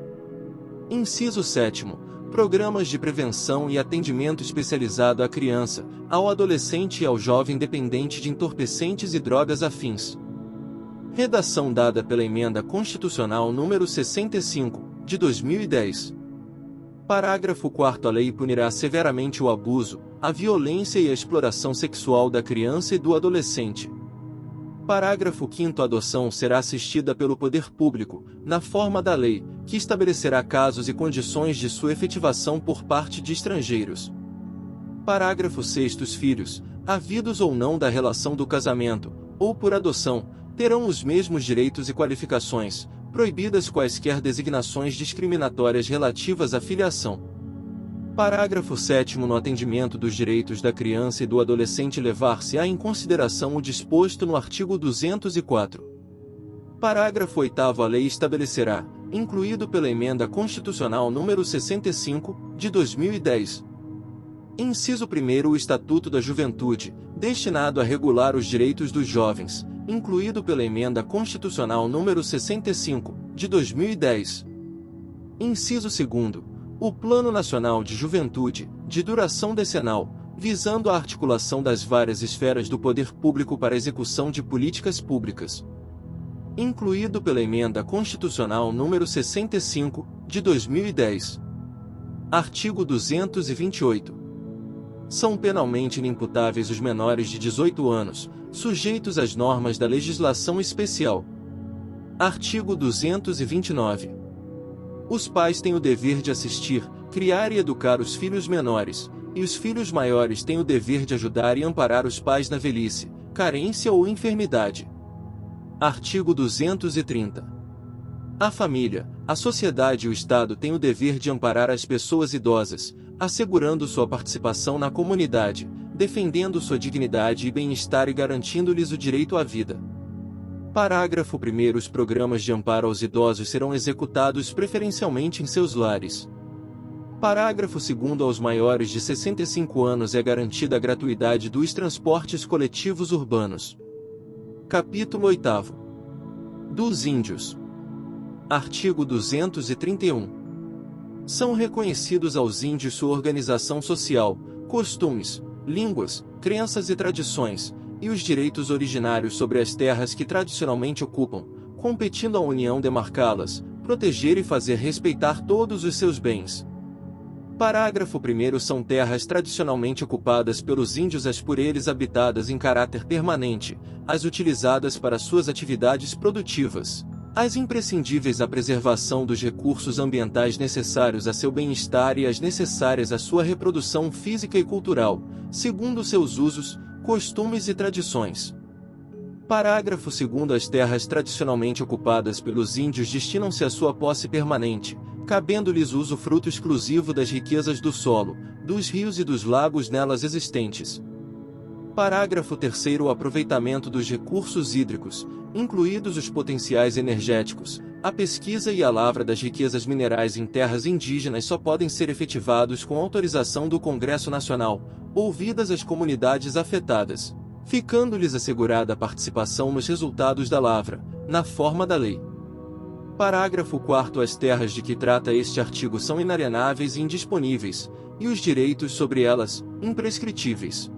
Inciso 7º. Programas de prevenção e atendimento especializado à criança, ao adolescente e ao jovem dependente de entorpecentes e drogas afins. Redação dada pela Emenda Constitucional número 65, de 2010. Parágrafo 4º. A lei punirá severamente o abuso, a violência e a exploração sexual da criança e do adolescente. Parágrafo 5º. A adoção será assistida pelo poder público, na forma da lei, que estabelecerá casos e condições de sua efetivação por parte de estrangeiros. Parágrafo 6º. Os filhos, havidos ou não da relação do casamento, ou por adoção, terão os mesmos direitos e qualificações, proibidas quaisquer designações discriminatórias relativas à filiação. Parágrafo 7º. No atendimento dos direitos da criança e do adolescente levar-se-á em consideração o disposto no artigo 204. Parágrafo 8º. A lei estabelecerá, incluído pela Emenda Constitucional número 65, de 2010. Inciso 1º. O Estatuto da Juventude, destinado a regular os direitos dos jovens, incluído pela Emenda Constitucional número 65, de 2010. Inciso 2º. O Plano Nacional de Juventude, de duração decenal, visando a articulação das várias esferas do poder público para a execução de políticas públicas. Incluído pela Emenda Constitucional número 65, de 2010. Artigo 228. São penalmente inimputáveis os menores de 18 anos, sujeitos às normas da legislação especial. Artigo 229. Os pais têm o dever de assistir, criar e educar os filhos menores, e os filhos maiores têm o dever de ajudar e amparar os pais na velhice, carência ou enfermidade. Artigo 230. A família, a sociedade e o Estado têm o dever de amparar as pessoas idosas, assegurando sua participação na comunidade, defendendo sua dignidade e bem-estar e garantindo-lhes o direito à vida. Parágrafo 1º. Os programas de amparo aos idosos serão executados preferencialmente em seus lares. Parágrafo 2º. Aos maiores de 65 anos é garantida a gratuidade dos transportes coletivos urbanos. Capítulo 8º. Dos índios. Artigo 231. São reconhecidos aos índios sua organização social, costumes, línguas, crenças e tradições, e os direitos originários sobre as terras que tradicionalmente ocupam, competindo à União demarcá-las, proteger e fazer respeitar todos os seus bens. Parágrafo 1º. São terras tradicionalmente ocupadas pelos índios as por eles habitadas em caráter permanente, as utilizadas para suas atividades produtivas, as imprescindíveis à preservação dos recursos ambientais necessários a seu bem-estar e as necessárias à sua reprodução física e cultural, segundo seus usos, costumes e tradições. Parágrafo 2º. As terras tradicionalmente ocupadas pelos índios destinam-se à sua posse permanente, cabendo-lhes o usufruto exclusivo das riquezas do solo, dos rios e dos lagos nelas existentes. Parágrafo 3º. O aproveitamento dos recursos hídricos, incluídos os potenciais energéticos, a pesquisa e a lavra das riquezas minerais em terras indígenas só podem ser efetivados com autorização do Congresso Nacional, ouvidas as comunidades afetadas, ficando-lhes assegurada a participação nos resultados da lavra, na forma da lei. Parágrafo 4º. As terras de que trata este artigo são inalienáveis e indisponíveis, e os direitos sobre elas, imprescritíveis.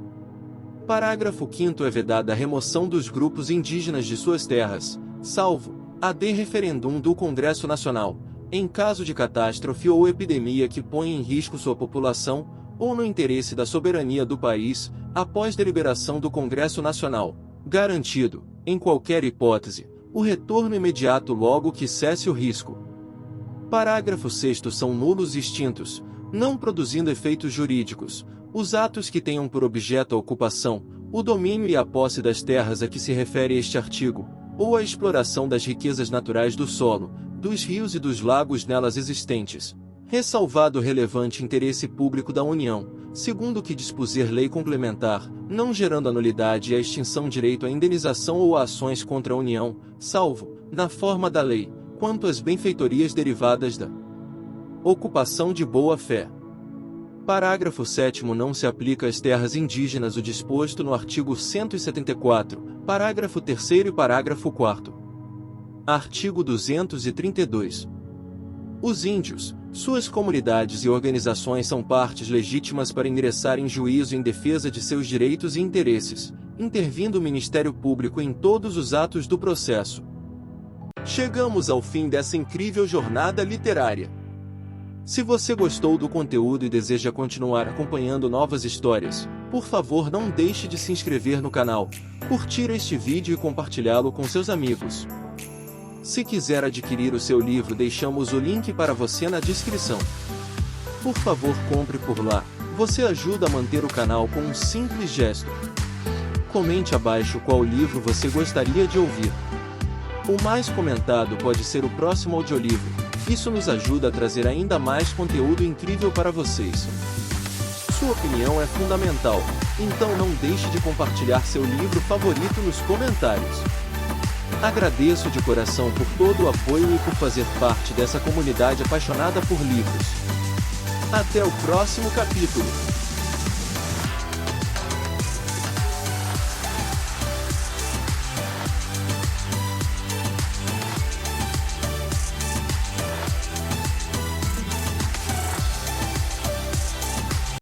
Parágrafo 5º. É vedada a remoção dos grupos indígenas de suas terras, salvo, ad referendum do Congresso Nacional, em caso de catástrofe ou epidemia que ponha em risco sua população, ou no interesse da soberania do país, após deliberação do Congresso Nacional, garantido, em qualquer hipótese, o retorno imediato logo que cesse o risco. Parágrafo 6º. São nulos e extintos, não produzindo efeitos jurídicos, os atos que tenham por objeto a ocupação, o domínio e a posse das terras a que se refere este artigo, ou a exploração das riquezas naturais do solo, dos rios e dos lagos nelas existentes, ressalvado o relevante interesse público da União, segundo o que dispuser lei complementar, não gerando a nulidade e a extinção direito à indenização ou a ações contra a União, salvo, na forma da lei, quanto às benfeitorias derivadas da ocupação de boa-fé. Parágrafo 7º. Não se aplica às terras indígenas o disposto no artigo 174, parágrafo 3º e parágrafo 4º. Artigo 232. Os índios, suas comunidades e organizações são partes legítimas para ingressar em juízo em defesa de seus direitos e interesses, intervindo o Ministério Público em todos os atos do processo. Chegamos ao fim dessa incrível jornada literária. Se você gostou do conteúdo e deseja continuar acompanhando novas histórias, por favor não deixe de se inscrever no canal, curtir este vídeo e compartilhá-lo com seus amigos. Se quiser adquirir o seu livro, deixamos o link para você na descrição. Por favor, compre por lá, você ajuda a manter o canal com um simples gesto. Comente abaixo qual livro você gostaria de ouvir. O mais comentado pode ser o próximo audiolivro, isso nos ajuda a trazer ainda mais conteúdo incrível para vocês. Sua opinião é fundamental, então não deixe de compartilhar seu livro favorito nos comentários. Agradeço de coração por todo o apoio e por fazer parte dessa comunidade apaixonada por livros. Até o próximo capítulo!